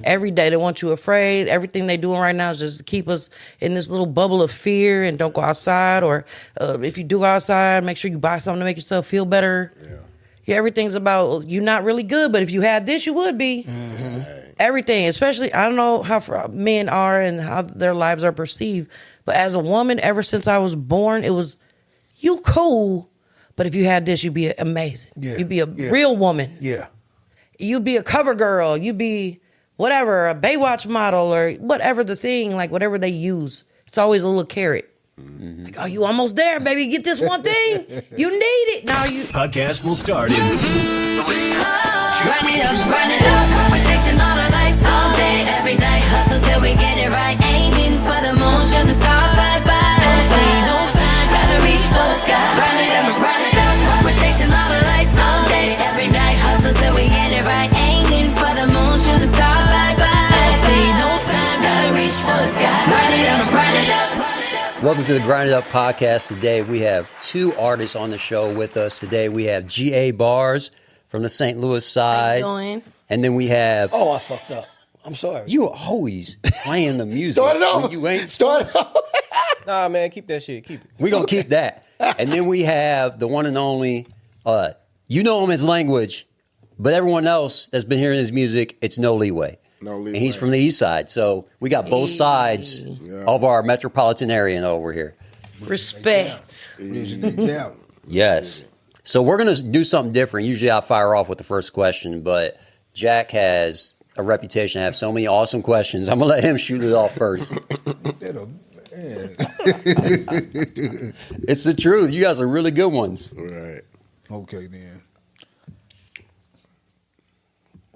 Every day they want you afraid. Everything they doing right now is just to keep us in this little bubble of fear and don't go outside. Or if you do go outside, make sure you buy something to make yourself feel better. Yeah, everything's about you're not really good, but if you had this, you would be. Everything, especially, I don't know how men are and how their lives are perceived, but as a woman, ever since I was born, it was, you cool, but if you had this, you'd be amazing. Yeah. You'd be a real woman. Yeah. You'd be a cover girl. You'd be whatever, a Baywatch model or whatever the thing, like whatever they use. It's always a little carrot. Like, oh, you almost there, baby. Get this one thing. You need it. Now you. Podcast will start in. Run it up. We're chasing all the lights all day, every day. Hustle till we get it right. Aiming for the moon, show the stars like by. Don't sleep, no time, gotta reach for the sky. Run it up. We're chasing all the lights all day, every day. Hustle till we get it right. Aiming for the moon, show the stars like by. Don't sleep, no time, gotta reach for the sky. Run it up. Welcome to the Grind It Up podcast. Today we have two artists on the show with us. Today we have G.A. Barz from the St. Louis side. How you doing? And then we have... Oh, I fucked up. I'm sorry. You always playing the music. Start it off. You ain't... Start it off. Nah, man, keep that shit. Keep it. We're going to keep that. And then we have the one and only... you know him as Language, but everyone else that's been hearing his music, it's No Leeway. No Leeway. And he's from the east side. So we got both sides of our metropolitan area over here. Respect. Yes. So we're going to do something different. Usually I fire off with the first question, but Jack has a reputation to have so many awesome questions. I'm going to let him shoot it off first. It's the truth. You guys are really good ones. Right. Okay, then.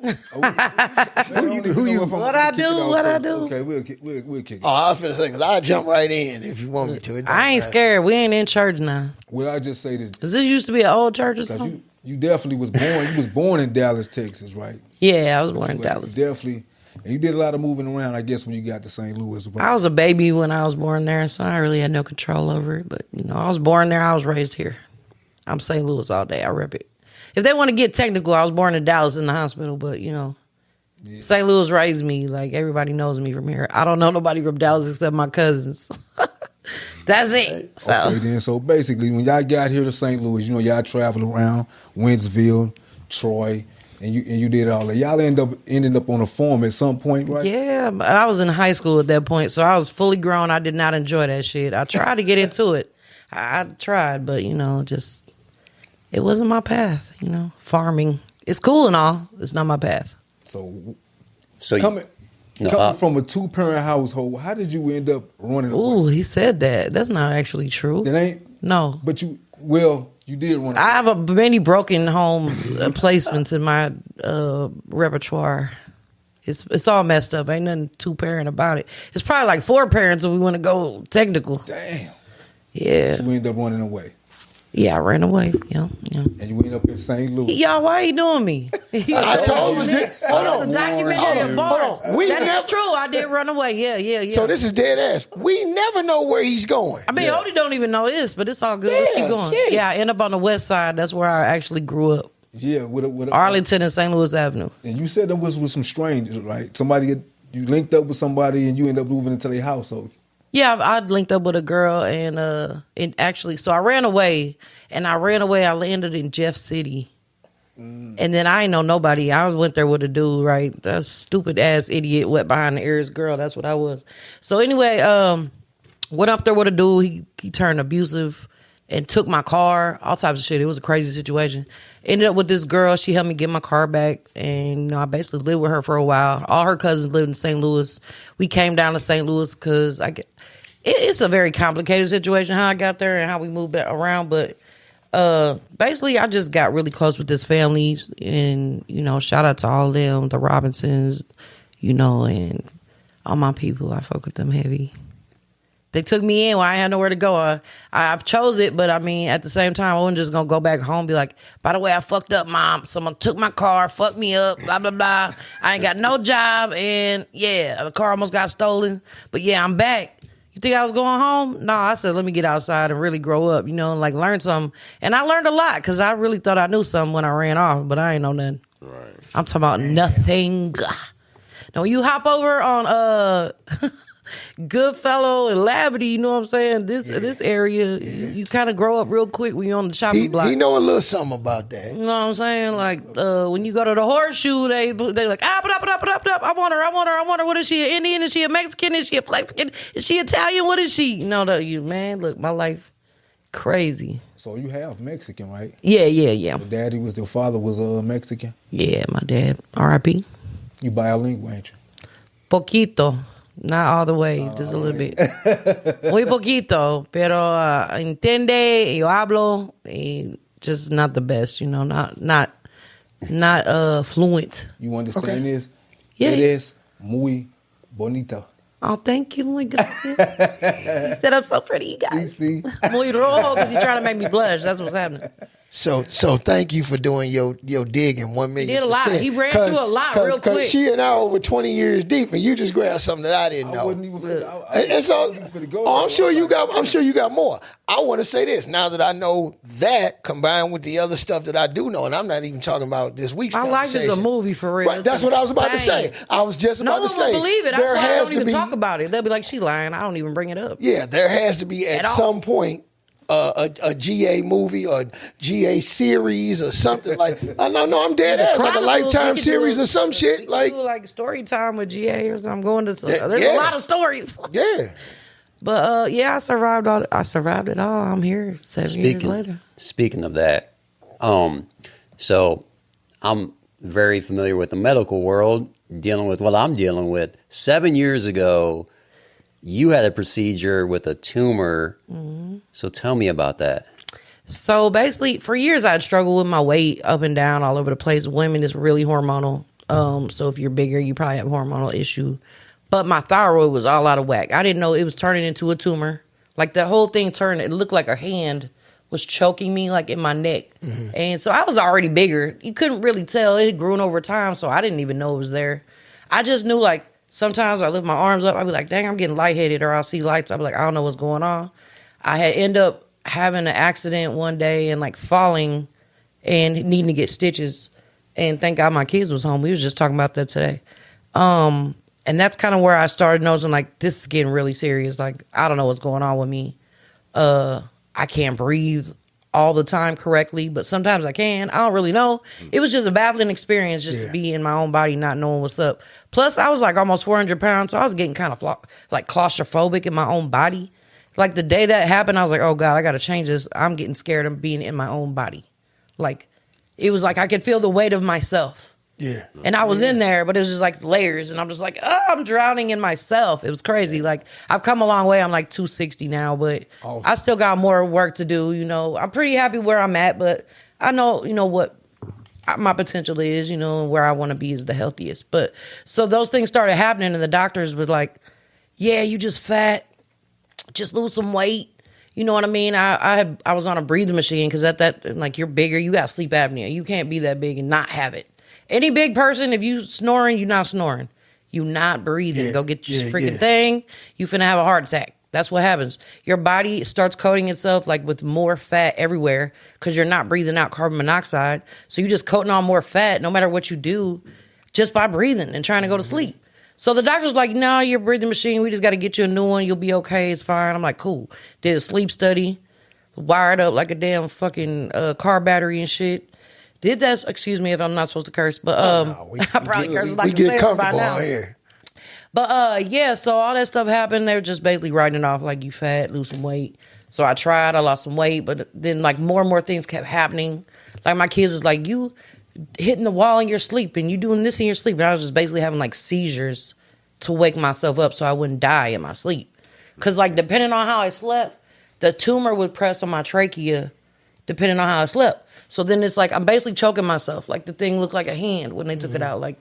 What I do? Okay, we'll kick it. Oh, I was finna say, because I'll jump right in if you want me to. I ain't scared. We ain't in church now. Well, I just say this. Does this used to be an old church or something? You definitely was born. You was born in Dallas, Texas, right? Yeah, I was born in Dallas. Definitely. And you did a lot of moving around, I guess, when you got to St. Louis. I was a baby when I was born there, so I really had no control over it. But, I was born there. I was raised here. I'm St. Louis all day. I rep it. If they want to get technical, I was born in Dallas in the hospital, but, St. Louis raised me. Like, everybody knows me from here. I don't know nobody from Dallas except my cousins. That's it. So. Okay, then. So, basically, when y'all got here to St. Louis, y'all traveled around Wentzville, Troy, and you did all that. Y'all ended up on a farm at some point, right? Yeah, I was in high school at that point, so I was fully grown. I did not enjoy that shit. I tried to get into it. I tried, but, just... It wasn't my path, Farming. It's cool and all. It's not my path. So coming from a two-parent household, how did you end up running away? Ooh, he said that. That's not actually true. It ain't? No. But you did run away. I have many broken home placements in my repertoire. It's all messed up. Ain't nothing two-parent about it. It's probably like four parents if we want to go technical. Damn. Yeah. So we ended up running away. Yeah, I ran away. Yeah. And you ended up in St. Louis. Y'all, why are you doing me? I told you. Hold on. The documentary of Barz. That's true. I did run away. Yeah. So this is dead ass. We never know where he's going. I mean, Odie don't even know this, but it's all good. Let's keep going. Shit. Yeah, I end up on the west side. That's where I actually grew up. Yeah. With Arlington and St. Louis Avenue. And you said that was with some strangers, right? You linked up with somebody and you ended up moving into their household. Yeah, I linked up with a girl and actually, so I ran away. I landed in Jeff City. And then I ain't know nobody. I went there with a dude, right? That stupid ass idiot, wet behind the ears girl. That's what I was. So anyway, went up there with a dude. He turned abusive and took my car, all types of shit. It was a crazy situation. Ended up with this girl. She helped me get my car back. And, I basically lived with her for a while. All her cousins lived in St. Louis. We came down to St. Louis because it's a very complicated situation how I got there and how we moved around. But basically, I just got really close with this family. And, shout out to all of them, the Robinsons, and all my people. I fuck with them heavy. They took me in when I had nowhere to go. I chose it, but at the same time, I wasn't just going to go back home and be like, by the way, I fucked up, Mom. Someone took my car, fucked me up, blah, blah, blah. I ain't got no job, and the car almost got stolen. But I'm back. You think I was going home? No, I said, let me get outside and really grow up, learn something. And I learned a lot because I really thought I knew something when I ran off, but I ain't know nothing. Right. I'm talking about nothing. Now, when you hop over on Goodfellow and Labadee, you know what I'm saying? This area, you kind of grow up real quick when you're on the chopping block. He know a little something about that. You know what I'm saying? Like when you go to the horseshoe, they like up. I want her. What is she? An Indian? Is she a Mexican? Is she a Mexican? Is she Italian? What is she? No, man. Look, my life crazy. So you have Mexican, right? Yeah. Your father was Mexican. Yeah, my dad. R.I.P. You bilingual, ain't you? Poquito. Not all the way, just a little bit. Muy poquito, pero entiende, yo hablo, just not the best, not fluent. You understand this? Yeah. Eres muy bonita. Oh, thank you, my God. He said I'm so pretty, you guys. See? Muy rojo, because he's trying to make me blush. That's what's happening. So thank you for doing your digging 1 million. He did a lot. He ran through a lot real quick. She and I are over 20 years deep, and you just grabbed something that I didn't know. I wasn't even I'm sure you got more. I want to say this now that I know that combined with the other stuff that I do know, and I'm not even talking about this week's. My life is a movie for real. Right, that's what I was about to say. I was just about to say. No one will believe it. That's why I don't even talk about it. They'll be like, "She lying." I don't even bring it up. Yeah, there has to be at some point. A GA movie or GA series or something like. No, I'm dead ass. Like a Lifetime series or some shit. Like do like story time with GA or something. Going to there's a lot of stories. Yeah, but I survived all. I survived it all. I'm here 7 years later. Speaking of that, so I'm very familiar with the medical world, dealing with what I'm dealing with. 7 years ago, you had a procedure with a tumor. Mm-hmm. So tell me about that. So basically, for years, I'd struggled with my weight up and down all over the place. Women is really hormonal. So if you're bigger, you probably have a hormonal issue. But my thyroid was all out of whack. I didn't know it was turning into a tumor. Like the whole thing turned, it looked like a hand was choking me like in my neck. Mm-hmm. And so I was already bigger. You couldn't really tell. It had grown over time, so I didn't even know it was there. I just knew like, sometimes I lift my arms up, I'd be like, dang, I'm getting lightheaded, or I'll see lights. I'd be like, I don't know what's going on. I had end up having an accident one day and like falling and needing to get stitches. And thank God my kids was home. We was just talking about that today. And that's kind of where I started noticing like, this is getting really serious. Like, I don't know what's going on with me. I can't breathe all the time correctly, but sometimes I can. I don't really know. It was just a baffling experience just to be in my own body, not knowing what's up. Plus, I was like almost 400 pounds, so I was getting kind of like claustrophobic in my own body. Like the day that happened, I was like, oh God, I got to change this. I'm getting scared of being in my own body. Like, it was like I could feel the weight of myself. Yeah. And I was in there, but it was just like layers. And I'm just like, oh, I'm drowning in myself. It was crazy. Like, I've come a long way. I'm like 260 now, but I still got more work to do. I'm pretty happy where I'm at, but I know, what my potential is, where I want to be is the healthiest. But so those things started happening, and the doctors was like, yeah, you just fat. Just lose some weight. You know what I mean? I was on a breathing machine because at that, like, you're bigger. You got sleep apnea. You can't be that big and not have it. Any big person, if you snoring, you're not snoring. You not breathing. Yeah, Go get your freaking thing. You finna have a heart attack. That's what happens. Your body starts coating itself like with more fat everywhere because you're not breathing out carbon monoxide. So you're just coating on more fat no matter what you do just by breathing and trying to go to sleep. So the doctor's like, no, your breathing machine, we just got to get you a new one. You'll be okay. It's fine. I'm like, cool. Did a sleep study, wired up like a damn fucking car battery and shit. Did that, excuse me if I'm not supposed to curse, but I probably curse like we a get sailor by comfortable now. out here. But so all that stuff happened. They were just basically writing it off like, you fat, lose some weight. So I tried, I lost some weight, but then like more and more things kept happening. Like my kids was like, you hitting the wall in your sleep and you doing this in your sleep. And I was just basically having like seizures to wake myself up so I wouldn't die in my sleep. Because like depending on how I slept, the tumor would press on my trachea depending on how I slept. So then it's like I'm basically choking myself. Like the thing looked like a hand when they took it out. Like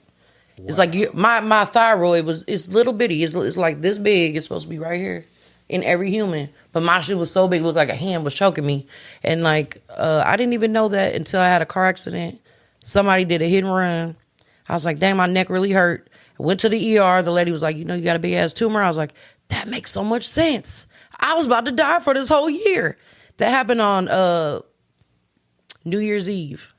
it's like my thyroid it's little bitty. It's like this big. It's supposed to be right here in every human. But my shit was so big, it looked like a hand was choking me. And like I didn't even know that until I had a car accident. Somebody did a hit and run. I was like, dang, my neck really hurt. I went to the ER. The lady was like, you got a big ass tumor. I was like, that makes so much sense. I was about to die for this whole year. That happened on New Year's Eve,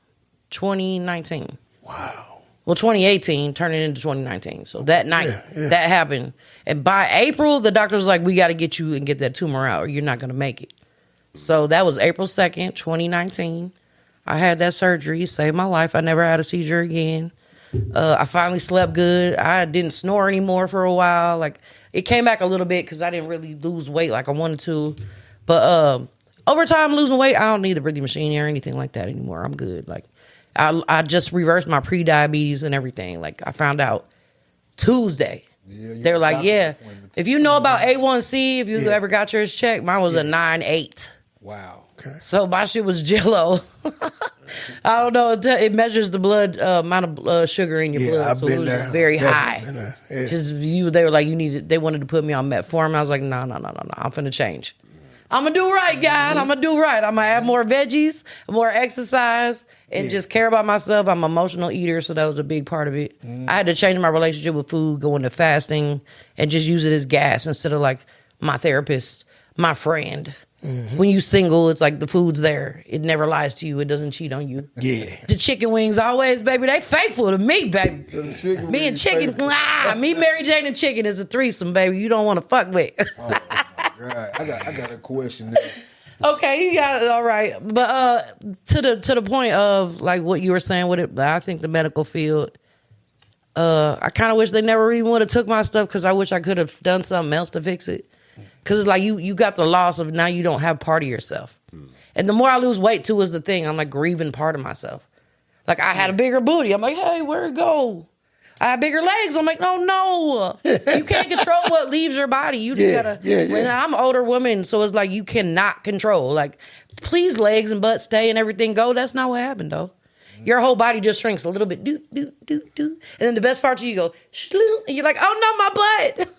2019. Wow. Well, 2018 turning into 2019. So that night, that happened. And by April, the doctor was like, we got to get you and get that tumor out or you're not going to make it. So that was April 2nd, 2019. I had that surgery, saved my life. I never had a seizure again. I finally slept good. I didn't snore anymore for a while. Like, it came back a little bit because I didn't really lose weight like I wanted to. But over time, losing weight, I don't need the breathing machine or anything like that anymore. I'm good. Like, I just reversed my pre-diabetes and everything. Like, I found out Tuesday. They're like, if you know about A1C, if you ever got yours checked, mine was a 9.8. Wow. Okay. So my shit was jello. I don't know. It measures the blood amount of sugar in your blood. I've so been it was there. very Definitely high. been there. Just they were like, they wanted to put me on metformin. I was like, no. I'm finna change. I'm gonna do right, guys. I'm gonna do right. I'm gonna add more veggies, more exercise, and just care about myself. I'm an emotional eater, so that was a big part of it. I had to change my relationship with food, go into fasting, and just use it as gas instead of like my therapist, my friend. When you single, it's like the food's there. It never lies to you. It doesn't cheat on you. Yeah. The chicken wings always, baby, they faithful to me, baby. Me and chicken, me, Mary Jane, and chicken is a threesome, baby. You don't want to fuck with. Oh my God. I got a question there. Okay, you got it. All right. But to the point of like what you were saying with it, I think the medical field, I kind of wish they never even would have took my stuff because I wish I could have done something else to fix it. Because it's like you got the loss of now you don't have part of yourself. And the more I lose weight, too, is the thing. I'm like grieving part of myself. Like I had a bigger booty. I'm like, hey, where'd it go? I have bigger legs. I'm like, no. You can't control what leaves your body. You just gotta. When I'm an older woman, so it's like you cannot control. Like, please, legs and butt stay and everything go. That's not what happened, though. Your whole body just shrinks a little bit. Do. And then the best part to you go, and you're like, oh, no, my butt.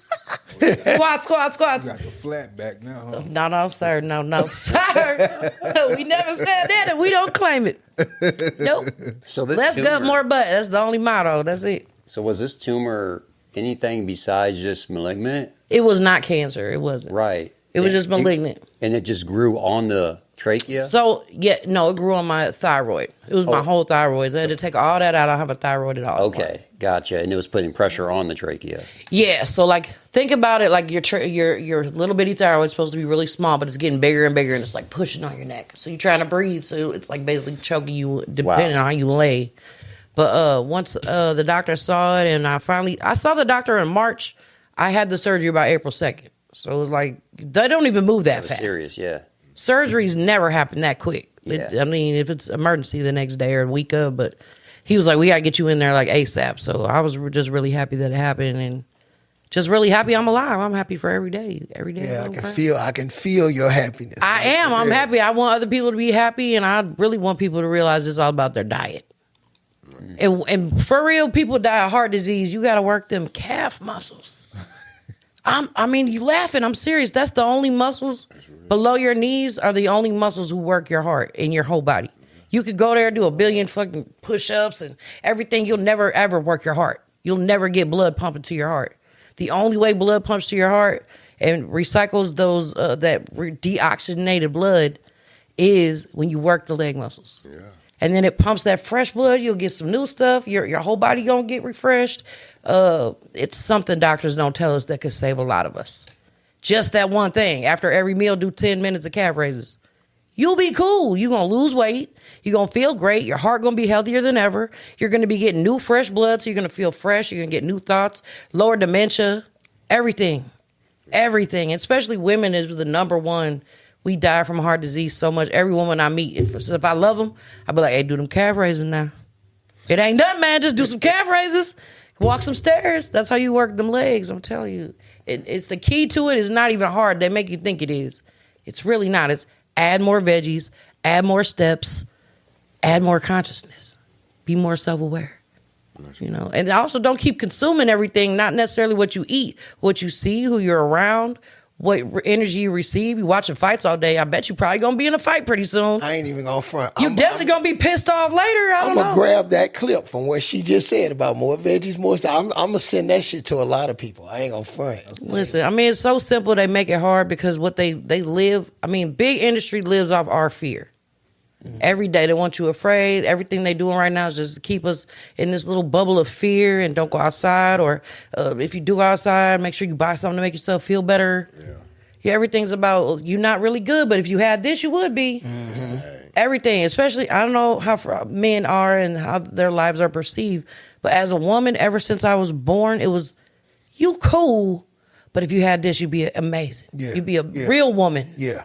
Squat. You got the flat back now, huh? No, sir. No, sir. We never said that, and we don't claim it. Nope. So this Let's tumor, gut more butt. That's the only motto. That's it. So was this tumor anything besides just malignant? It was not cancer. It wasn't. Right. It was just malignant. And it just grew on the trachea? So, it grew on my thyroid. It was my whole thyroid. They had to take all that out. I don't have a thyroid at all. Okay, gotcha. And it was putting pressure on the trachea. Yeah, so like think about it like your little bitty thyroid is supposed to be really small, but it's getting bigger and bigger and it's like pushing on your neck. So you're trying to breathe, so it's like basically choking you depending on how you lay. But once the doctor saw it and I saw the doctor in March, I had the surgery by April 2nd. So it was like they don't even move that fast. Serious, yeah. Surgeries never happen that quick. Yeah. I mean, if it's emergency the next day or a week of, but he was like, we got to get you in there like ASAP. So I was just really happy that it happened and just really happy I'm alive. I'm happy for every day. Every day. Yeah, I can feel your happiness. I am. I'm happy. I want other people to be happy and I really want people to realize it's all about their diet. And for real, people die of heart disease. You got to work them calf muscles. I mean, you laughing. I'm serious. That's the only muscles below your knees are the only muscles who work your heart in your whole body. You could go there, do 1 billion fucking push-ups and everything. You'll never, ever work your heart. You'll never get blood pumping to your heart. The only way blood pumps to your heart and recycles those that deoxygenated blood is when you work the leg muscles. Yeah. And then it pumps that fresh blood. You'll get some new stuff. Your whole body gonna get refreshed. It's something doctors don't tell us that could save a lot of us. Just that one thing. After every meal, do 10 minutes of calf raises. You'll be cool. You're gonna lose weight. You're gonna feel great. Your heart gonna be healthier than ever. You're gonna be getting new fresh blood, so you're gonna feel fresh. You're gonna get new thoughts, lower dementia, everything. Especially women is the number one. We die from heart disease so much. Every woman I meet, if I love them, I'll be like, hey, do them calf raises now. It ain't done, man. Just do some calf raises. Walk some stairs. That's how you work them legs. I'm telling you. It's the key to it is not even hard. They make you think it is. It's really not. It's add more veggies, add more steps, add more consciousness. Be more self-aware. You know, and also don't keep consuming everything, not necessarily what you eat, what you see, who you're around, what energy you receive. You watching fights all day. I bet you probably gonna be in a fight pretty soon. I ain't even gonna front. You definitely gonna be pissed off later. I'm gonna grab that clip from what she just said about more veggies, more stuff. I'm gonna send that shit to a lot of people. I ain't gonna front. Listen, I mean, it's so simple. They make it hard because what they live. I mean, big industry lives off our fear. Every day they want you afraid. Everything they doing right now is just to keep us in this little bubble of fear and don't go outside. Or if you do go outside, make sure you buy something to make yourself feel better. Yeah, everything's about you're not really good, but if you had this, you would be. Everything, especially, I don't know how men are and how their lives are perceived, but as a woman, ever since I was born, it was, you cool, but if you had this, you'd be amazing. Yeah. You'd be a real woman. Yeah.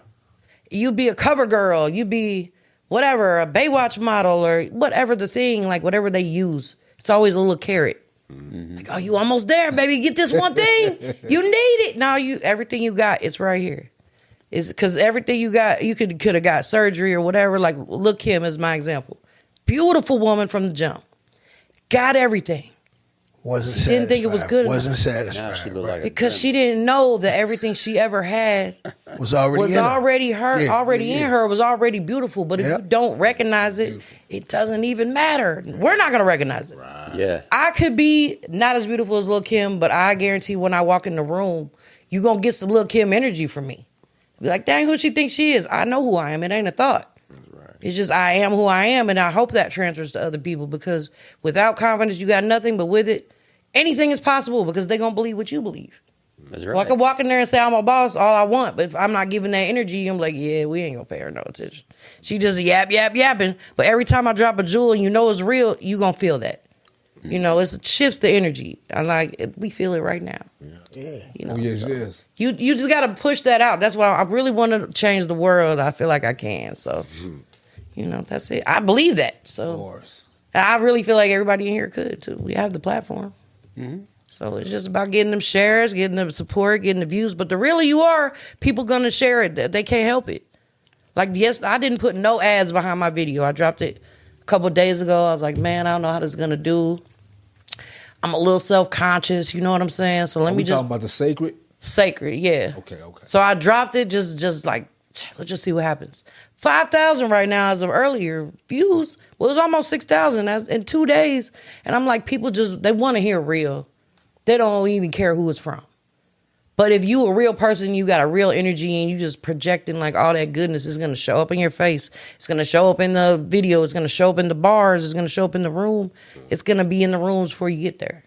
You'd be a cover girl. You'd be whatever, a Baywatch model or whatever the thing, like whatever they use. It's always a little carrot. Like, oh, you almost there, baby. Get this one thing. You need it. Now everything you got, it's right here. It's because everything you got, you could have got surgery or whatever. Like, look, Kim is my example. Beautiful woman from the jump. Got everything. Wasn't she satisfied. Didn't think it was good Wasn't enough. satisfied. Now she look like a Because she didn't know that everything she ever had was already in her. already her, Yeah, already yeah, in yeah. her, was already beautiful. But if Yep. you don't recognize it, it doesn't even matter. We're not gonna recognize it. Yeah. I could be not as beautiful as Lil' Kim, but I guarantee when I walk in the room, you gonna get some Lil' Kim energy from me. Be like, dang, who she thinks she is? I know who I am. It ain't a thought. It's just I am who I am, and I hope that transfers to other people because without confidence, you got nothing. But with it, anything is possible because they're gonna believe what you believe. That's So I right. could walk in there and say I'm a boss all I want, but if I'm not giving that energy, I'm like, yeah, we ain't gonna pay her no attention. She just yapping. But every time I drop a jewel and you know it's real, you gonna feel that. You know, it shifts the energy. We feel it right now. Yeah. You know, Oh, yes, so yes. You just gotta push that out. That's why I really want to change the world. I feel like I can. So, you know, that's it. I believe that. Of So course. I really feel like everybody in here could too. We have the platform. So it's just about getting them shares, getting them support, getting the views. But the realer you are, people gonna share it. They can't help it. Like, yes, I didn't put no ads behind my video. I dropped it a couple of days ago. I was like, man, I don't know how this is gonna do. I'm a little self-conscious, you know what I'm saying? So let me We just talking about the sacred? sacred, yeah. Okay. So I dropped it just like, let's just see what happens. 5,000 right now as of earlier views. Well, it was almost 6,000 in 2 days. And I'm like, people they want to hear real. They don't even care who it's from. But if you a real person, you got a real energy and you just projecting like all that goodness is going to show up in your face. It's going to show up in the video. It's going to show up in the bars. It's going to show up in the room. It's going to be in the rooms before you get there.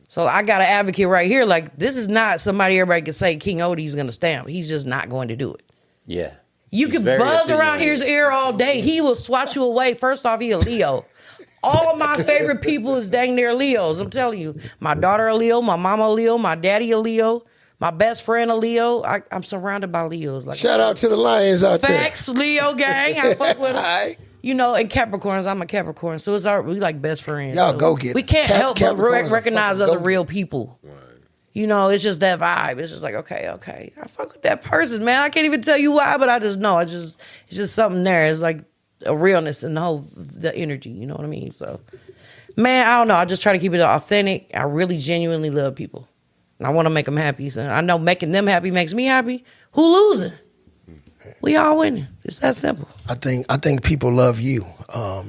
So I got an advocate right here. Like, this is not somebody everybody can say King Odie's going to stamp. He's just not going to do it. Yeah. You He's can very buzz around opinionated. his ear all day. He will swat you away. First off, he a Leo. All of my favorite people is dang near Leos. I'm telling you. My daughter a Leo. My mama a Leo. My daddy a Leo. My best friend a Leo. I'm surrounded by Leos. Like, Shout out to the Lions out there. facts, Leo gang. I fuck with them. Aight. You know, and Capricorns, I'm a Capricorn, so we like best friends. Y'all So go get we it. can't help but Capricorns are recognize fucking other go real people. You know, it's just that vibe. It's just like, okay. I fuck with that person, man. I can't even tell you why, but I just know. It's just something there. It's like a realness and the energy. You know what I mean? So, man, I don't know. I just try to keep it authentic. I really genuinely love people. And I want to make them happy. So I know making them happy makes me happy. Who losing? We all winning. It's that simple. I think people love you.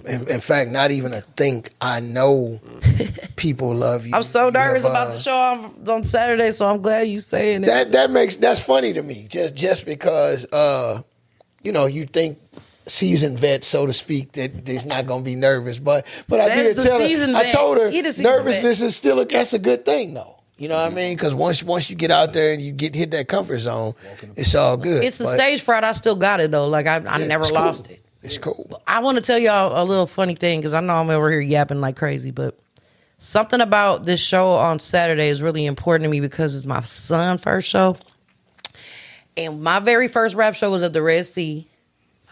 In fact, not even a think. I know people love you. I'm so You nervous have, about the show on Saturday, so I'm glad you saying it. That's funny to me. Just because you think seasoned vet, so to speak, that he's not gonna be nervous. But I Says did the tell seasoned her. I vet. told her He the seasoned nervousness is still that's a good thing though. You know what I mean? Because once you get out there and you hit that comfort zone, it's all good. It's the But stage fright. I still got it though. Like I never it's cool. lost it. It's cool. I want to tell y'all a little funny thing because I know I'm over here yapping like crazy, but something about this show on Saturday is really important to me because it's my son's first show. And my very first rap show was at the Red Sea.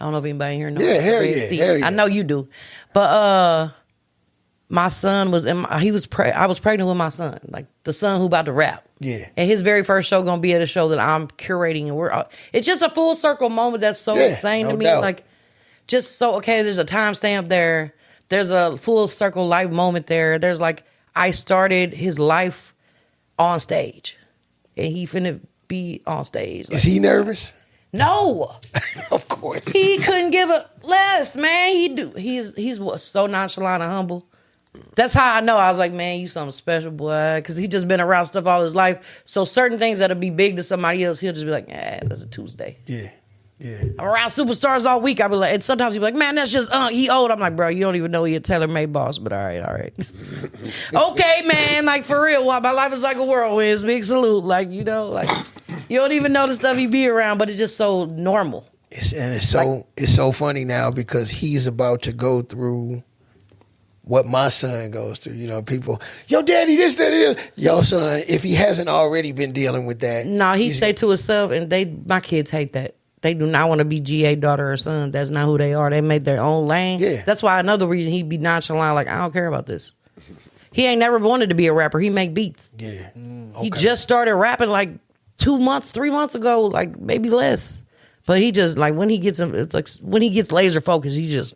I don't know if anybody here knows Yeah, the hell Red yeah, Sea. hell yeah. I know you do. But my son was I was pregnant with my son, like the son who about to rap. Yeah. And his very first show gonna be at a show that I'm curating, and it's just a full circle moment that's so insane no to me. doubt. Like, just so okay. There's a timestamp there. There's a full circle life moment there. There's like I started his life on stage, and he finna be on stage. Like, Is he nervous? no. Of course. He couldn't give a less, man. He's so nonchalant and humble. That's how I know. I was like, man, you something special, boy. Because he just been around stuff all his life. So certain things that'll be big to somebody else, he'll just be like, that's a Tuesday. Yeah. Yeah. I'm around superstars all week. I be like, and sometimes he be like, man, that's just he old. I'm like, bro, you don't even know he a tailor-made boss. But all right. Okay, man, like for real. Well, my life is like a whirlwind. It's big salute, like you know, like you don't even know the stuff he be around, but it's just so normal. It's so funny now because he's about to go through what my son goes through. You know, people, yo, daddy, this, that. Yo, son, if he hasn't already been dealing with that. No, he stay to himself, and my kids hate that. They do not want to be GA daughter or son. That's not who they are. They made their own lane. Yeah. That's why another reason he'd be nonchalant, like, I don't care about this. He ain't never wanted to be a rapper. He make beats. Yeah. He just started rapping like 2 months, 3 months ago, like maybe less. But he just, like, when he gets laser focused, he just...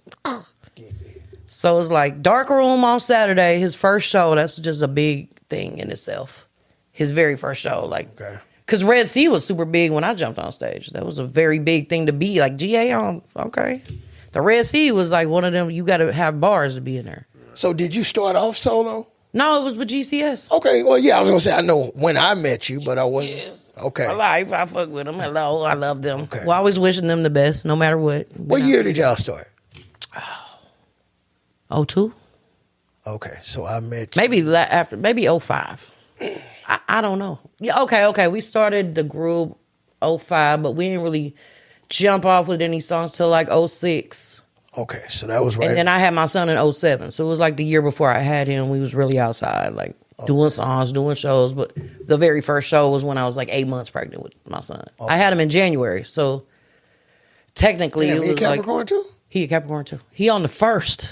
So it's like Dark Room on Saturday, his first show. That's just a big thing in itself. His very first show, like, because Red Sea was super big when I jumped on stage. That was a very big thing to be like GA on. Okay, the Red Sea was like one of them. You got to have bars to be in there. So did you start off solo? No, it was with GCS. Okay, well, yeah, I was gonna say I know when I met you, but I wasn't. Yes. Okay. My life, I fuck with them. Hello, I love them. Okay. We're always wishing them the best, no matter what. What year did y'all start? 02? Okay, so I met you. Maybe 05. I don't know. Yeah, okay. We started the group 05, but we didn't really jump off with any songs till like 06. Okay, so that was right. And then I had my son in 07. So it was like the year before I had him. We was really outside, like doing songs, doing shows. But the very first show was when I was like 8 months pregnant with my son. I had him in January. So technically it was he Capricorn too? He a Capricorn too. He on the 1st.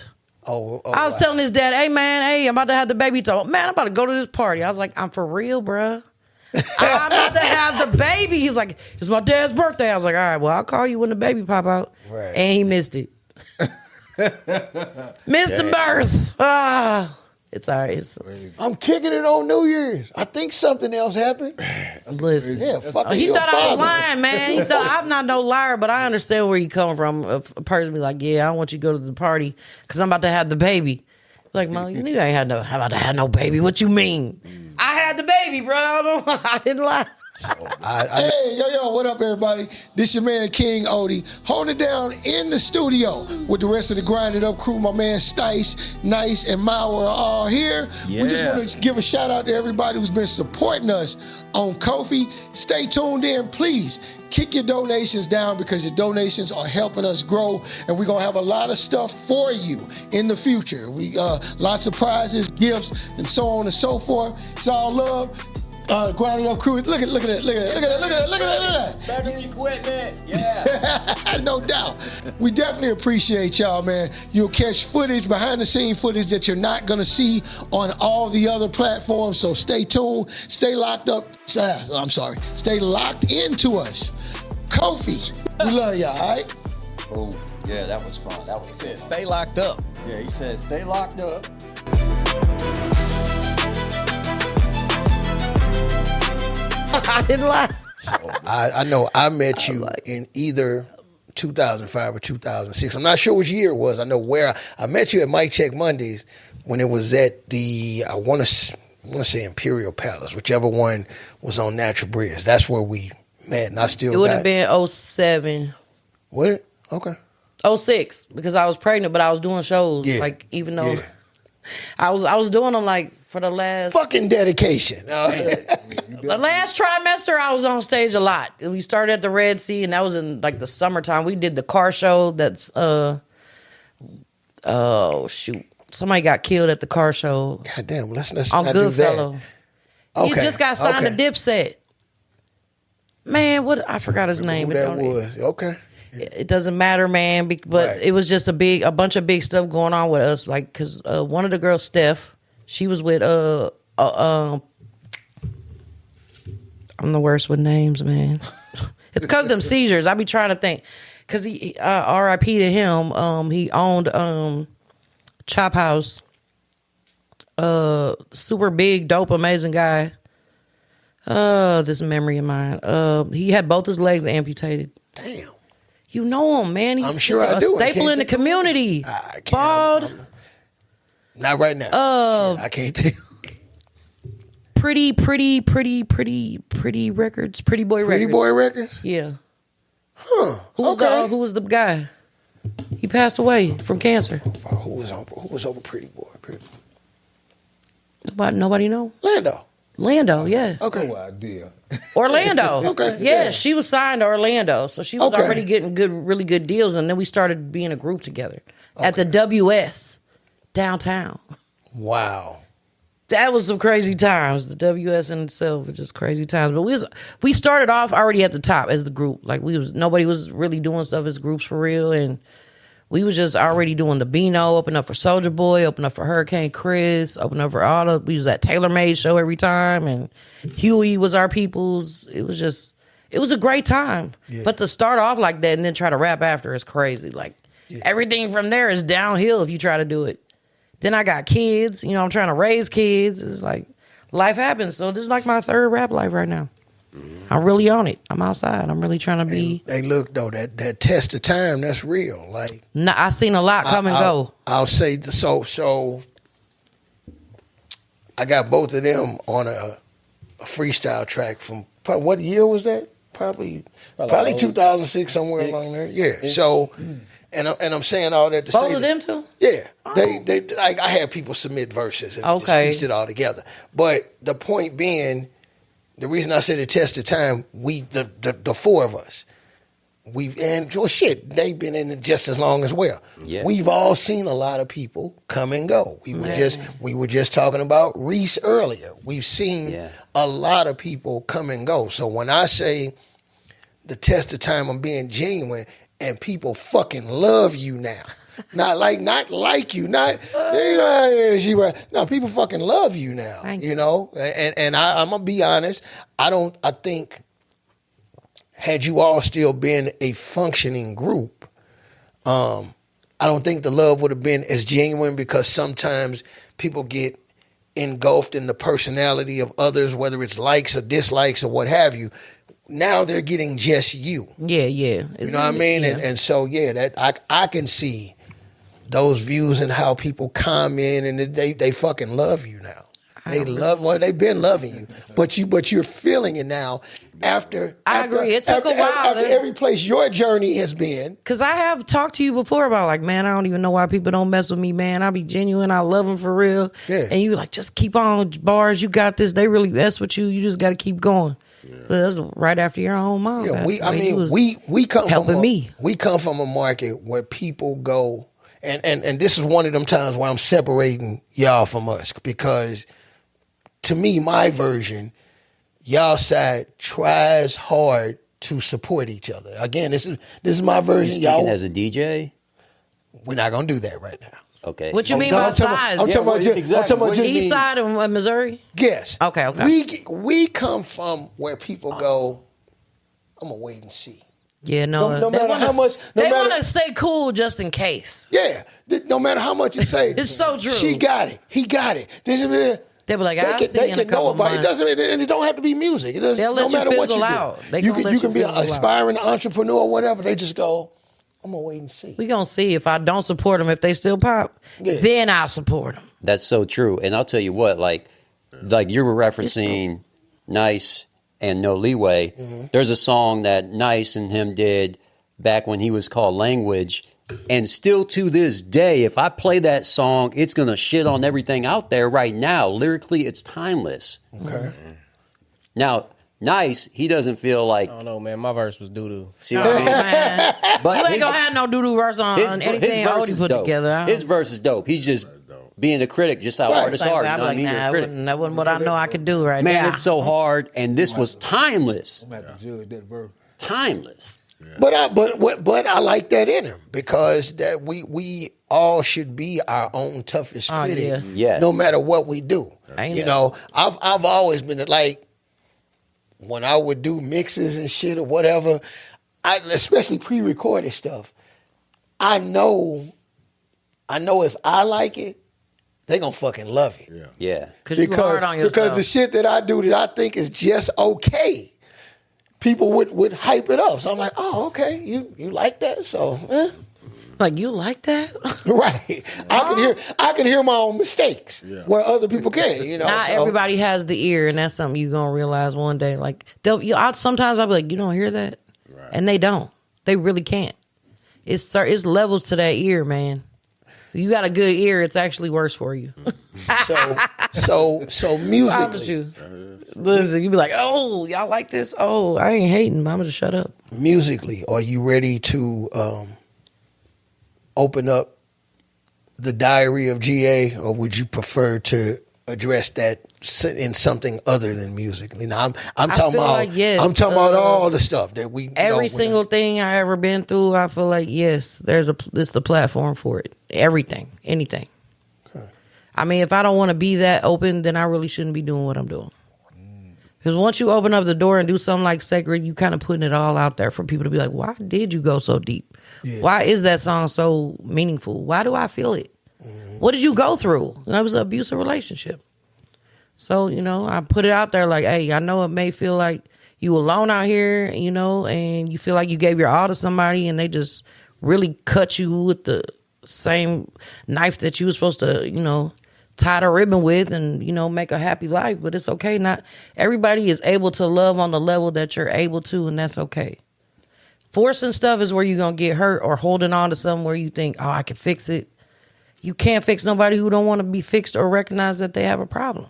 I was telling his dad, hey, man, I'm about to have the baby. He told, man, I'm about to go to this party. I was like, I'm for real, bruh. I'm about to have the baby. He's like, it's my dad's birthday. I was like, all right, well, I'll call you when the baby pop out. Right. And he missed it. Missed the birth. It's all right. I'm kicking it on New Year's. I think something else happened. Listen. Yeah, fucking He your thought I was father. lying, man. He thought I'm not no liar, but I understand where you coming from. A person be like, yeah, I want you to go to the party because I'm about to have the baby. Like, Mom, you ain't had no, how about to have no baby? What you mean? I had the baby, bro. I didn't lie. Hey, yo, what up, everybody? This your man, King Odie. Hold it down in the studio with the rest of the Grinded Up crew. My man, Stice, Nice, and Mauer are all here. We just want to give a shout out to everybody who's been supporting us on Ko-fi. Stay tuned in, please. Kick your donations down because your donations are helping us grow, and we're going to have a lot of stuff for you in the future. We lots of prizes, gifts, and so on and so forth. It's all love. Grinded Up crew. Look at that. Back in equipment. Yeah. No doubt. We definitely appreciate y'all, man. You'll catch footage, behind the scene footage that you're not going to see on all the other platforms. So stay tuned. Stay locked up. Stay locked into us. Ko-fi. We love y'all, all right? Oh, yeah, that was fun. That was He said, stay locked up. Yeah, he said, stay locked up. I didn't lie. So I know I met you in either 2005 or 2006. I'm not sure which year it was. I know where I met you at Mic Check Mondays when it was at the, I want to say Imperial Palace, whichever one was on Natural Bridge. That's where we met, and I still It would have been 07. What? Okay. 06, because I was pregnant, but I was doing shows. Yeah. Like, even though I was doing them like for the last fucking dedication. the last trimester, I was on stage a lot. We started at the Red Sea, and that was in like the summertime. We did the car show. That's oh shoot, somebody got killed at the car show. God damn, let's on not do that. Goodfellow. Okay. He just got signed to Okay. Dipset. Man, what I forgot his name. Who that was? Okay. It doesn't matter, man. But Right. it was just a bunch of big stuff going on with us. Like, cause one of the girls, Steph, she was with I'm the worst with names, man. It's cause of them seizures. I be trying to think, cause he R.I.P. to him. He owned Chop House. Super big, dope, amazing guy. This memory of mine. He had both his legs amputated. Damn. You know him, man. He's I'm sure just I do. a staple in the community. I can't- Bald, Not right now. Shit, I can't tell. pretty records, pretty boy Pretty records. Boy Records? Yeah. Okay. Who was the guy? He passed away from cancer. Who was over Pretty Boy? Nobody know. Lando. Yeah. Okay. No idea. Orlando. Okay. Yeah, she was signed to Orlando, so she was Okay. already getting really good deals, and then we started being a group together at the WS downtown. Wow. That was some crazy times. The WS in itself was just crazy times. But we started off already at the top as the group. Like nobody was really doing stuff as groups for real, and we was just already doing the Beano, open up for Soulja Boy, open up for Hurricane Chris, open up for we was at TaylorMade show every time, and Huey was our peoples. It was a great time. Yeah. But to start off like that and then try to rap after is crazy. Like everything from there is downhill if you try to do it. Then I got kids, I'm trying to raise kids. It's like life happens. So this is like my third rap life right now. I'm really on it. I'm outside. I'm really trying to be. Hey, look though, that test of time, that's real. Like, I seen a lot come and go. I'll say so. I got both of them on a freestyle track from what year was that? Probably 2006, somewhere along there. Yeah. So, and I'm saying all that to say both of them too. Yeah. They like I had people submit verses and just pieced it all together. But the point being. The reason I said the test of time, the four of us, they've been in it just as long as well. Yeah. We've all seen a lot of people come and go. We were just talking about Reese earlier. We've seen a lot of people come and go. So when I say the test of time, I'm being genuine, and people fucking love you now. Not like you, no, people fucking love you now, and I'm gonna be honest, I think had you all still been a functioning group, I don't think the love would have been as genuine, because sometimes people get engulfed in the personality of others, whether it's likes or dislikes or what have you. Now they're getting just you. Yeah. You know what I mean? Yeah. And so, that I can see those views and how people comment, and they fucking love you now. They've been loving you, but you're feeling it now. After I agree, it took a while. After every place your journey has been, because I have talked to you before about like, man, I don't even know why people don't mess with me, man. I be genuine, I love them for real. Yeah. And you like, just keep on, Barz, you got this. They really mess with you. You just got to keep going. Yeah. That's right after your own mom. Yeah, we come helping me. We come from a market where people go. And this is one of them times where I'm separating y'all from us, because to me, my version, y'all side tries hard to support each other. Again, this is my version. You're speaking as a DJ? We're not gonna do that right now. Okay. What you mean by sides? I'm talking about East side of Missouri? Yes. Okay. We come from where people go, I'm gonna wait and see. Yeah, no matter how much they want to stay cool just in case. Yeah, no matter how much you say, it's so true. She got it. He got it. This is they be like, I'll see you in a couple months. It doesn't, and it don't have to be music. It doesn't. They'll let no matter you what fizzle you out. do. You can be an aspiring entrepreneur or whatever. They just go, I'm gonna wait and see. We gonna see if I don't support them. If they still pop, then I'll support them. That's so true. And I'll tell you what, like you were referencing Nice and No Leeway. Mm-hmm. There's a song that Nice and him did back when he was called Language, and still to this day, if I play that song, it's gonna shit on everything out there right now. Lyrically, it's timeless. Okay. Now, Nice, he doesn't feel like. I don't know, man. My verse was doo doo. See what I mean? Man. But you ain't gonna have no doo doo verse on anything Odie put dope. together. His verse is dope. He's just being a critic, just how artists are. You know what I mean? That wasn't what I know I could do right now. Man, it's so hard, and this was timeless. I'm gonna have to judge that verse. Timeless. Yeah. But I like that in him, because that we all should be our own toughest critic, no matter what we do. I've always been like, when I would do mixes and shit or whatever, especially pre-recorded stuff, I know if I like it, they gonna fucking love it. Yeah. Because you hard on yourself. Because the shit that I do that I think is just okay, people would hype it up. So I'm like, oh, okay, you like that? So, like, you like that? Right. I can hear my own mistakes where other people can't. Not everybody has the ear, and that's something you're gonna realize one day. Like, sometimes I'll be like, you don't hear that, and they don't. They really can't. It's levels to that ear, man. You got a good ear, it's actually worse for you. So musically, Promise you. Listen, you be like, oh, y'all like this? Oh, I ain't hating. Mama, just shut up. musically, are you ready to open up the diary of GA, or would you prefer to address that in something other than musically? Now, I'm talking about, like, yes, I'm talking about all the stuff that we every single thing I ever been through. I feel like yes, it's the platform for it. Everything, anything. Okay. I mean, if I don't want to be that open, then I really shouldn't be doing what I'm doing. Because once you open up the door and do something like Sacred, you kind of putting it all out there for people to be like, why did you go so deep? Yeah. Why is that song so meaningful? Why do I feel it? What did you go through? That was an abusive relationship. So, I put it out there like, hey, I know it may feel like you alone out here, and you feel like you gave your all to somebody and they just really cut you with the same knife that you were supposed to, tie the ribbon with and, make a happy life. But it's okay. Not everybody is able to love on the level that you're able to, and that's okay. Forcing stuff is where you're going to get hurt, or holding on to something where you think, oh, I can fix it. You can't fix nobody who don't want to be fixed or recognize that they have a problem.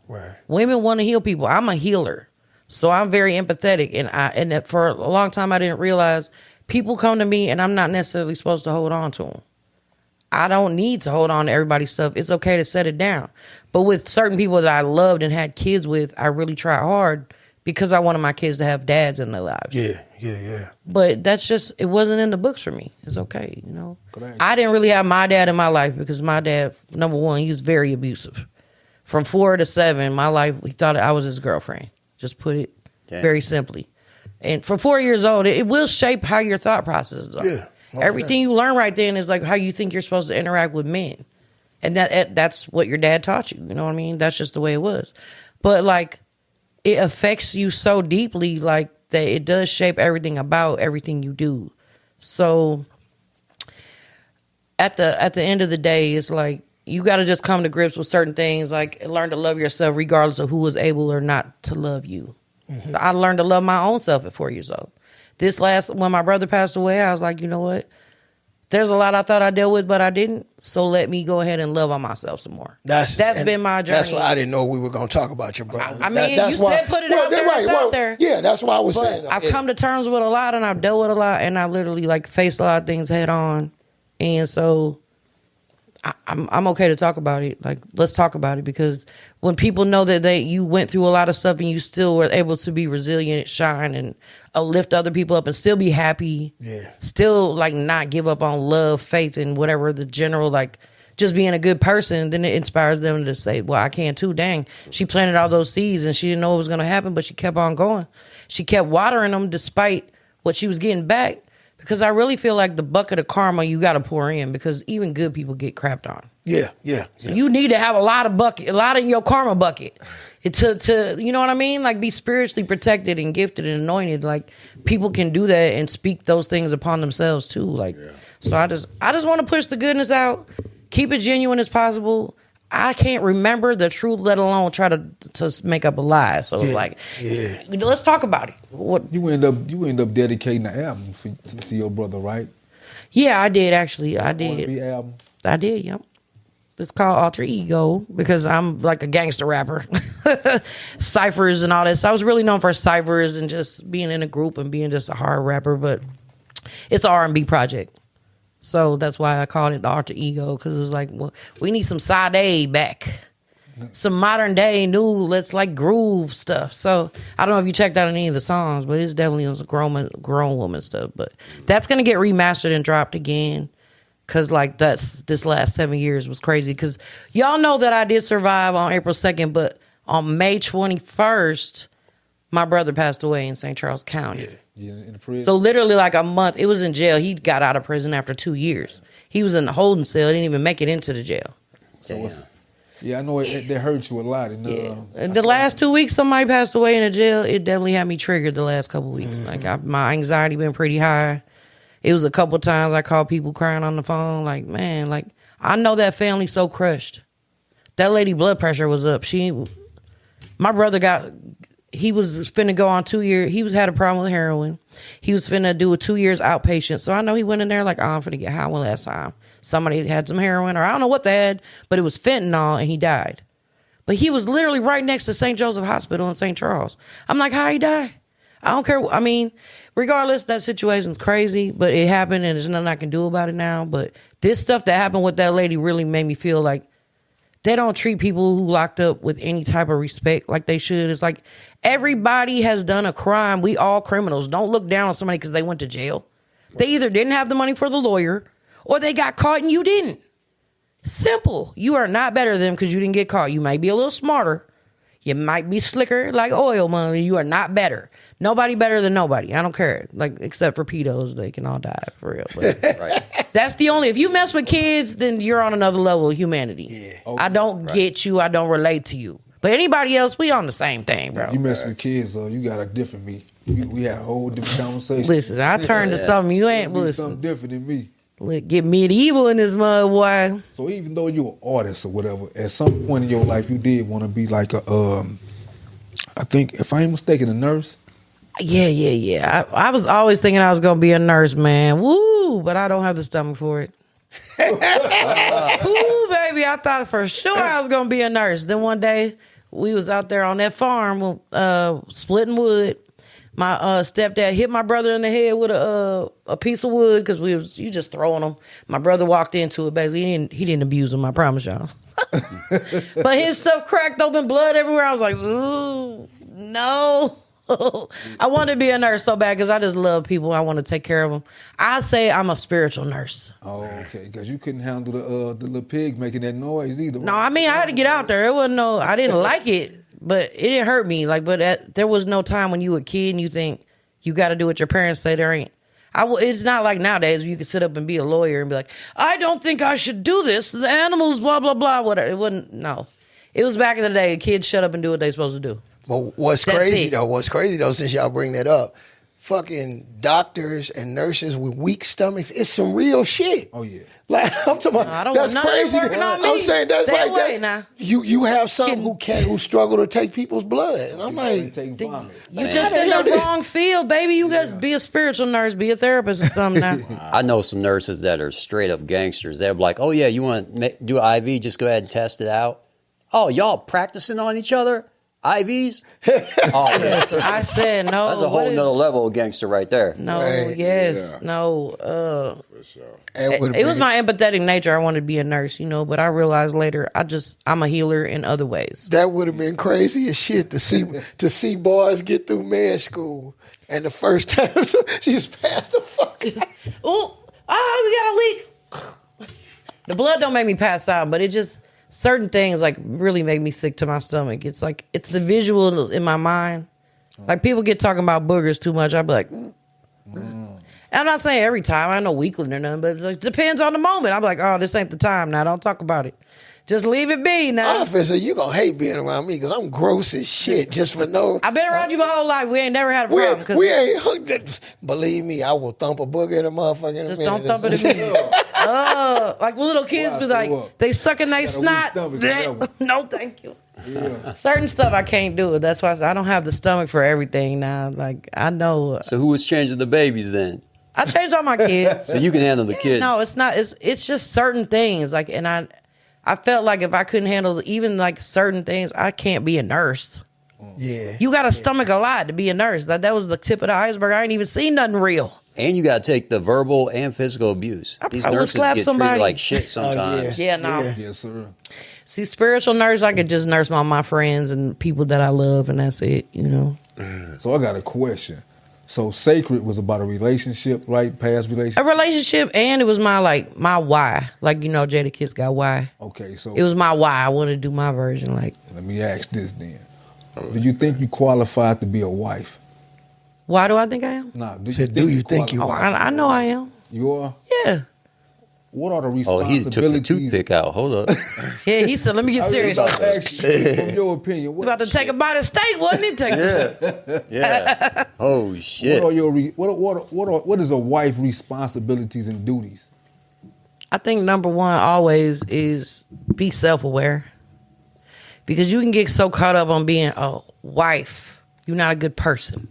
Right. Women want to heal people. I'm a healer. So I'm very empathetic. And that for a long time, I didn't realize people come to me and I'm not necessarily supposed to hold on to them. I don't need to hold on to everybody's stuff. It's okay to set it down. But with certain people that I loved and had kids with, I really tried hard because I wanted my kids to have dads in their lives. Yeah. But that's just, it wasn't in the books for me. It's okay, I didn't really have my dad in my life because my dad, number one, he was very abusive. From 4 to 7, my life, he thought I was his girlfriend. Just put it very simply. And from 4 years old, it will shape how your thought processes are. Yeah. Everything you learn right then is like how you think you're supposed to interact with men. And that's what your dad taught you. You know what I mean? That's just the way it was. But like, it affects you so deeply, like, that it does shape everything about everything you do. So at the end of the day, it's like you got to just come to grips with certain things, like learn to love yourself regardless of who was able or not to love you. Mm-hmm. I learned to love my own self at 4 years old. When my brother passed away, I was like, you know what? There's a lot I thought I dealt with, but I didn't. So let me go ahead and love on myself some more. That's been my journey. That's why I didn't know we were going to talk about your brother. I mean, you said put it out there. It's out there. Yeah, that's why I was saying. I've come to terms with a lot, and I've dealt with a lot, and I literally faced a lot of things head on. And so I'm okay to talk about it. Like, let's talk about it, because when people know that you went through a lot of stuff and you still were able to be resilient, shine, and lift other people up and still be happy. Yeah. Still not give up on love, faith, and whatever the general, just being a good person, then it inspires them to say, well, I can too. Dang, she planted all those seeds and she didn't know what was going to happen, but she kept on going. She kept watering them despite what she was getting back. Because I really feel like the bucket of karma you got to pour in, because even good people get crapped on. Yeah. So you need to have a lot in your karma bucket to you know what I mean? Like, be spiritually protected and gifted and anointed. Like, people can do that and speak those things upon themselves too. So I just want to push the goodness out, keep it genuine as possible. I can't remember the truth, let alone try to make up a lie. So let's talk about it. What you end up dedicating the album to your brother, right? Yeah, I did actually. I did. R&B album. I did. Yep. It's called Alter Ego because I'm like a gangster rapper, ciphers and all that. So I was really known for ciphers and just being in a group and being just a hard rapper. But it's an R&B project. So that's why I called it the Alter Ego, because it was like, well, we need some Sade back. Some modern day, new, let's groove stuff. So I don't know if you checked out any of the songs, but it's definitely some grown woman stuff. But that's going to get remastered and dropped again, because this last 7 years was crazy. Because y'all know that I did survive on April 2nd, but on May 21st, my brother passed away in St. Charles County. Yeah, in the prison. So literally a month, it was in jail. He got out of prison after 2 years. He was in the holding cell. Didn't even make it into the jail. So I know that hurt you a lot. And the last 2 weeks, somebody passed away in the jail. It definitely had me triggered the last couple weeks. My anxiety been pretty high. It was a couple times I called people crying on the phone. I know that family so crushed. That lady blood pressure was up. My brother got he was finna go on 2 years. He had a problem with heroin. He was finna do a 2 years outpatient. So I know he went in there like, oh, I'm finna get high one last time. Somebody had some heroin, or I don't know what they had, but it was fentanyl, and he died. But he was literally right next to St. Joseph Hospital in St. Charles. I'm like, how he die? I don't care. I mean, regardless, that situation's crazy, but it happened, and there's nothing I can do about it now. But this stuff that happened with that lady really made me feel like they don't treat people who locked up with any type of respect like they should. It's like everybody has done a crime. We all criminals. Don't look down on somebody because they went to jail. They either didn't have the money for the lawyer or they got caught and you didn't. Simple. You are not better than them because you didn't get caught. You might be a little smarter. You might be slicker like oil money. You are not better. Nobody better than nobody. I don't care. Like, except for pedos, they can all die for real. But Right. that's the only. If you mess with kids, then you're on another level of humanity. Yeah. I don't get you. I don't relate to you. But anybody else, we on the same thing, bro. You mess with kids, you got a different me. We had a whole different conversation. Listen, I turned to something you ain't. You be Listen, something different than me. get medieval in this mud, boy. So even though you're an artist or whatever, at some point in your life, you did want to be like a, I think, if I ain't mistaken, a nurse. Yeah. I was always thinking I was gonna be a nurse, man. Woo! But I don't have the stomach for it. Woo, baby! I thought for sure I was gonna be a nurse. Then one day we was out there on that farm, splitting wood. My stepdad hit my brother in the head with a piece of wood because you just throwing them. My brother walked into it. Basically, he didn't abuse him. I promise y'all. But his stuff cracked open, blood everywhere. I was like, ooh, no. I wanted to be a nurse so bad because I just love people. I want to take care of them. I say I'm a spiritual nurse. Oh, okay. Because you couldn't handle the little pig making that noise either. No, I mean I had to get out there. It wasn't I didn't like it, but it didn't hurt me. There was no time when you a kid and you think you got to do what your parents say. There ain't. It's not like nowadays you could sit up and be a lawyer and be like, I don't think I should do this. The animals, blah blah blah. Whatever. It wasn't. No, it was back in the day. Kids shut up and do what they supposed to do. But what's crazy though, since y'all bring that up, fucking doctors and nurses with weak stomachs, it's some real shit. Oh yeah. Like I'm talking about, I don't that's want none of crazy. them working on me. I'm saying that's Stay like away that's now. you have some who struggle to take people's blood, and I'm like, Take vomit. You just in the wrong field, baby. You got to be a spiritual nurse, be a therapist or something now. I know some nurses that are straight up gangsters. They're like, oh, yeah, you want to do an IV? Just go ahead and test it out. Oh, y'all practicing on each other? IVs? Oh, yeah. I said no. That's a whole nother level of gangster right there. No, Right. yes, Yeah. no. For sure. It was my empathetic nature. I wanted to be a nurse, but I realized later I'm a healer in other ways. that would have been crazy as shit to see boys get through med school, and the first time she just passed the fuck out. We got a leak. The blood don't make me pass out, but it just certain things like really make me sick to my stomach. It's like it's the visual in my mind. Like people get talking about boogers too much. I'd be like, I'm not saying every time. I know weakling or nothing, but it depends on the moment. I'm like, oh, this ain't the time now. Don't talk about it. Just leave it be now. Officer, you gonna hate being around me because I'm gross as shit just for no. I've been around you my whole life. We ain't never had a problem. 'Cause We ain't. Believe me, I will thump a booger in a motherfucker in a just minute. don't thump it at me. Like when little kids be like, they sucking they snot. stomach, No, thank you. Yeah. Certain stuff I can't do. That's why I don't have the stomach for everything now. Like I know. So who was changing the babies then? I changed all my kids. So you can handle the kids. No, it's not. It's just certain things. Like, and I felt like if I couldn't handle even like certain things, I can't be a nurse. Yeah. You got to stomach a lot to be a nurse. That was the tip of the iceberg. I ain't even seen nothing real. And you got to take the verbal and physical abuse. These probably nurses slap get somebody. treated like shit sometimes. Yeah, no. Yeah. Yes, sir. See, spiritual nurse, I could just nurse my friends and people that I love, and that's it. So I got a question. So Sacred was about a relationship, right? Past A relationship. relationship, and it was my why. Like Jada Kiss got why. Okay, so It was my why. I wanted to do my version. Like, let me ask this then. Do you think you qualified to be a wife? why do I think I am? Nah. Do you think you qualified? I know I am. You are? Yeah. What are the Oh, he responsibilities? took the toothpick out. Hold up. Yeah, he said, let me get serious. I was about to ask you, from your opinion, About to take a bite of steak, wasn't it? Yeah. Oh, shit. What are your what is a wife responsibilities and duties? I think number one always is be self-aware. Because you can get so caught up on being a wife You're not a good person.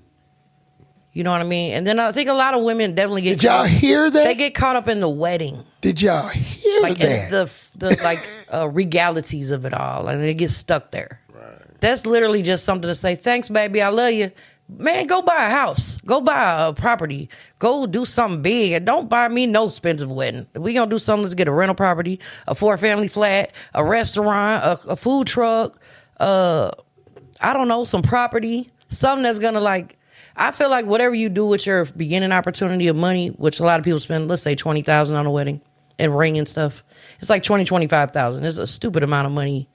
You know what I mean? And then I think a lot of women definitely get. Did y'all hear that? They get caught up in the wedding. Did y'all hear Like that? the regalities of it all, and they get stuck there. Right. That's literally just something to say. Thanks, baby. I love you. Man, go buy a house. Go buy a property. Go do something big, and don't buy me no expensive wedding. If we gonna do something, let's get a rental property, a 4-family flat, a restaurant, a food truck. I don't know, some property, something that's gonna like. I feel like whatever you do with your beginning opportunity of money, which a lot of people spend, let's say $20,000 on a wedding and ring and stuff. It's like $25,000. It's a stupid amount of money.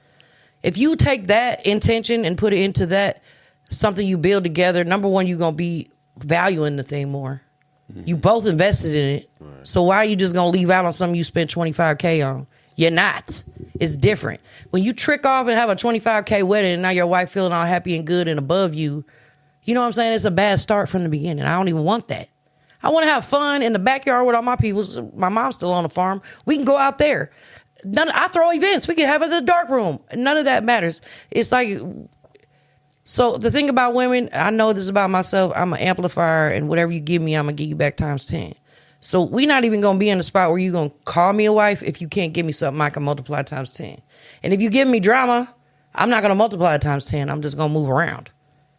If you take that intention and put it into that, something you build together, number one, you're going to be valuing the thing more. Mm-hmm. You both invested in it. Right. So why are you just going to leave out on something you spent $25K on? You're not. It's different. When you trick off and have a $25K wedding and now your wife feeling all happy and good and above you, you know what I'm saying? It's a bad start from the beginning. I don't even want that. I want to have fun in the backyard with all my people. My mom's still on the farm. We can go out there. I throw events. We can have it in the dark room. None of that matters. It's like, so the thing about women, I know this about myself. I'm an amplifier, and whatever you give me, I'm going to give you back times 10. So we're not even going to be in the spot where you're going to call me a wife if you can't give me something I can multiply times 10. And if you give me drama, I'm not going to multiply it times 10. I'm just going to move around.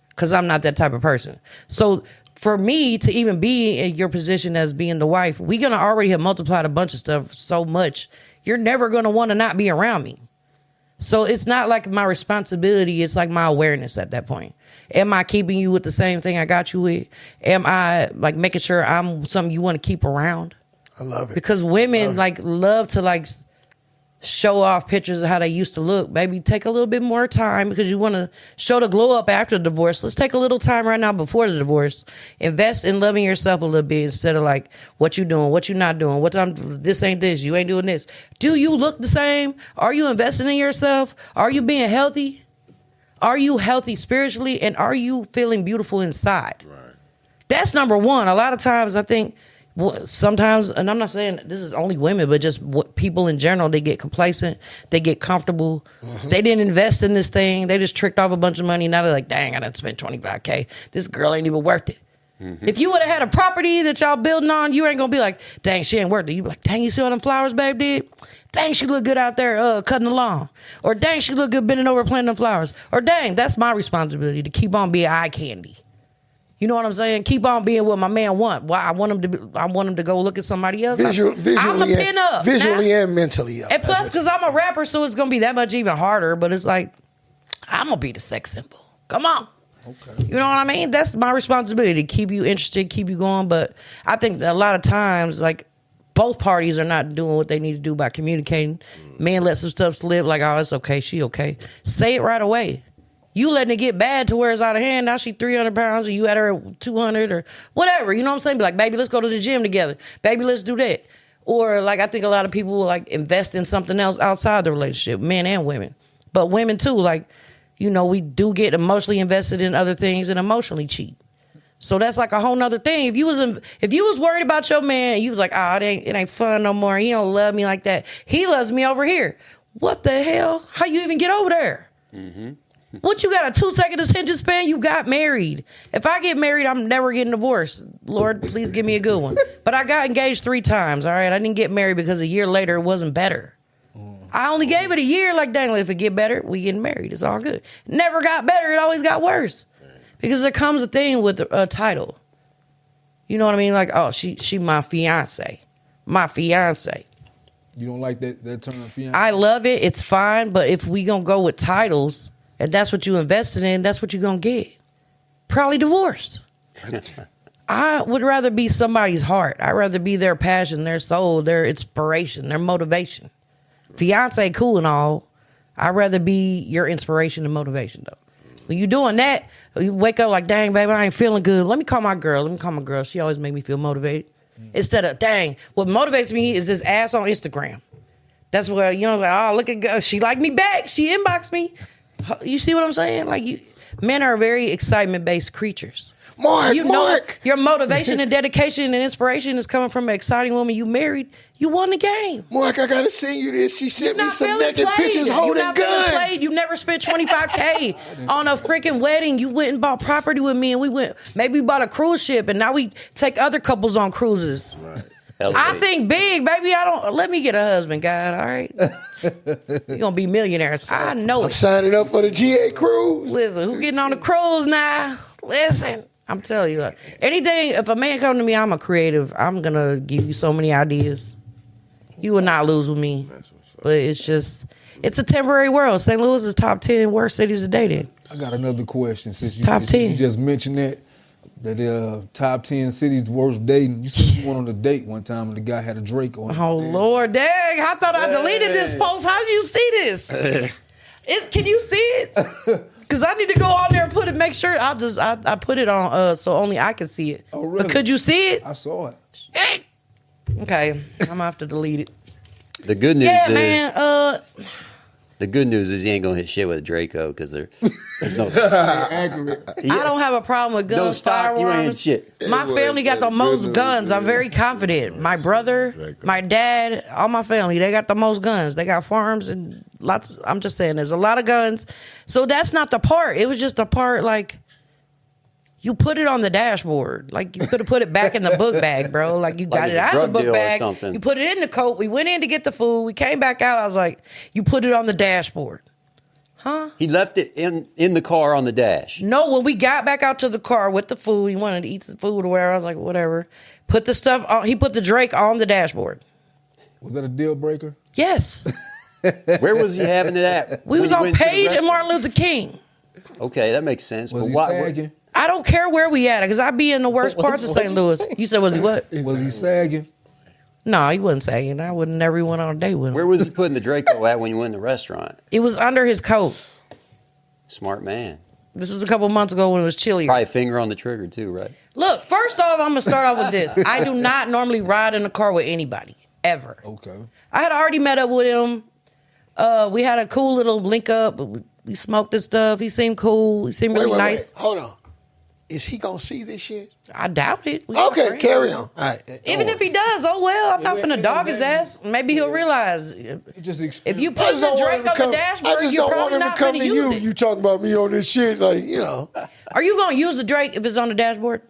Because I'm not that type of person. So for me to even be in your position as being the wife, we're going to already have multiplied a bunch of stuff so much. You're never going to want to not be around me. So it's not like my responsibility. It's like my awareness at that point. Am I keeping you with the same thing I got you with? Am I like making sure I'm something you want to keep around? I love it. Because women love to like show off pictures of how they used to look. Baby, take a little bit more time because you want to show the glow up after the divorce. Let's take a little time right now before the divorce. Invest in loving yourself a little bit instead of like what you doing, what you not doing, this ain't this, you ain't doing this. Do you look the same? Are you investing in yourself? Are you being healthy? Are you healthy spiritually? And are you feeling beautiful inside? Right. That's number one. A lot of times I think sometimes, and I'm not saying this is only women, but just people in general, they get complacent, they get comfortable. Mm-hmm. They didn't invest in this thing. They just tricked off a bunch of money. Now they're like, dang, I done spent $25K. This girl ain't even worth it. Mm-hmm. If you would have had a property that y'all building on, you ain't gonna be like, dang, she ain't worth it. You be like, dang, you see all them flowers babe did? Dang, she look good out there cutting the lawn. Or dang, she look good bending over planting them flowers. Or dang, that's my responsibility to keep on being eye candy. You know what I'm saying? Keep on being what my man want. Why I want him to go look at somebody else. Visually, I'm a pin up visually and mentally. And plus, because I'm a rapper, so it's gonna be that much even harder. But it's like I'm gonna be the sex symbol. Come on. Okay. You know what I mean? That's my responsibility to keep you interested, keep you going. But I think that a lot of times, like both parties are not doing what they need to do by communicating. Man let some stuff slip, like, oh, it's okay, she okay. Say it right away. You letting it get bad to where it's out of hand. Now she 300 pounds or you at her at 200 or whatever. You know what I'm saying? Be like, baby, let's go to the gym together. Baby, let's do that. Or like, I think a lot of people will like invest in something else outside the relationship, men and women. But women too, like, you know, we do get emotionally invested in other things and emotionally cheat. So that's like a whole nother thing. If you was worried about your man and you was like, oh, it ain't fun no more. He don't love me like that. He loves me over here. What the hell? How you even get over there? Mm-hmm. What, you got a 2-second attention span? You got married. If I get married, I'm never getting divorced. Lord, please give me a good one. But I got engaged 3 times, all right? I didn't get married because a year later it wasn't better. I only gave it a year, like, dang, if it get better, we getting married. It's all good. Never got better. It always got worse. Because there comes a thing with a title. You know what I mean? Like, oh, she my fiance. My fiance. You don't like that term, fiance? I love it. It's fine. But if we going to go with titles... and that's what you invested in, that's what you're going to get. Probably divorced. I would rather be somebody's heart. I'd rather be their passion, their soul, their inspiration, their motivation. Fiance, cool and all. I'd rather be your inspiration and motivation, though. When you're doing that, you wake up like, dang, baby, I ain't feeling good. Let me call my girl. She always make me feel motivated. Instead of, dang, what motivates me is this ass on Instagram. That's where, you know, like, oh, look at, she like me back. She inboxed me. You see what I'm saying? Like, men are very excitement-based creatures. Mark, You know, Mark. your motivation and dedication and inspiration is coming from an exciting woman you married. You won the game. Mark, I gotta send you this. She sent me Not some feeling naked played. pictures You holding not feeling guns. played. You never spent $25K on a freaking wedding. You went and bought property with me, and we went. Maybe we bought a cruise ship, and now we take other couples on cruises. I think big, baby. Let me get a husband, God. All right, you're gonna be millionaires. I know I'm it. signing up for the GA cruise. Listen, who getting on the cruise now? Listen, I'm telling you, anything. If a man come to me, I'm a creative. I'm gonna give you so many ideas. You will not lose with me. But it's a temporary world. St. Louis is top 10 worst cities to date in. I got another question. Since Top 10. you just mentioned that top 10 cities worst dating. You said you went on a date one time and the guy had a Draco on. Oh Lord, dang! I thought I deleted this post. How do you see this? Can you see it? Because I need to go on there and put it. Make sure I put it on so only I can see it. Oh, really? But could you see it? I saw it. Okay, I'm gonna have to delete it. The good news Yeah, is, man. the good news is he ain't gonna hit shit with a Draco because there's no. Accurate. I don't have a problem with No guns, stock, you ain't firearms. shit. My family got the most guns. I'm very confident. My brother, my dad, all my family, they got the most guns. They got farms and lots. I'm just saying, there's a lot of guns. So that's not the part. It was just the part like you put it on the dashboard. Like you could have put it back in the book bag, bro. Like you got it's it a out of drug the book deal or bag. something. You put it in the coat. We went in to get the food. We came back out. I was like, you put it on the dashboard. Huh? He left it in the car on the dash. No, when we got back out to the car with the food, he wanted to eat the food or whatever. I was like, whatever. Put the stuff on. He put the Drake on the dashboard. Was that a deal breaker? Yes. Where was he having it at? We when was he on went to the Page and restaurant? Martin Luther King. Okay, that makes sense. Was but he why? sagging? I don't care where we at because I be in the worst parts of St. Louis. You said, was he what? Was he sagging? No, he wasn't saying. I would never went on a date with him. Where was he putting the Draco at when you went in the restaurant? It was under his coat. Smart man. This was a couple months ago when it was chillier. Probably finger on the trigger too, right? Look, first off, I'm going to start off with this. I do not normally ride in a car with anybody, ever. Okay. I had already met up with him. We had a cool little link up. We smoked and stuff. He seemed cool. He seemed really nice. Wait. Hold on. Is he gonna see this shit? I doubt it. We are Okay, friends. carry on. All right. Even if he does, oh well. I'm not Yeah, finna dog his ass. Maybe he'll realize It just if you I put just the don't want Drake him to on come. the I dashboard, just you're don't want probably him to not come gonna to use you. it. You talking about me on this shit, like Are you gonna use the Drake if it's on the dashboard?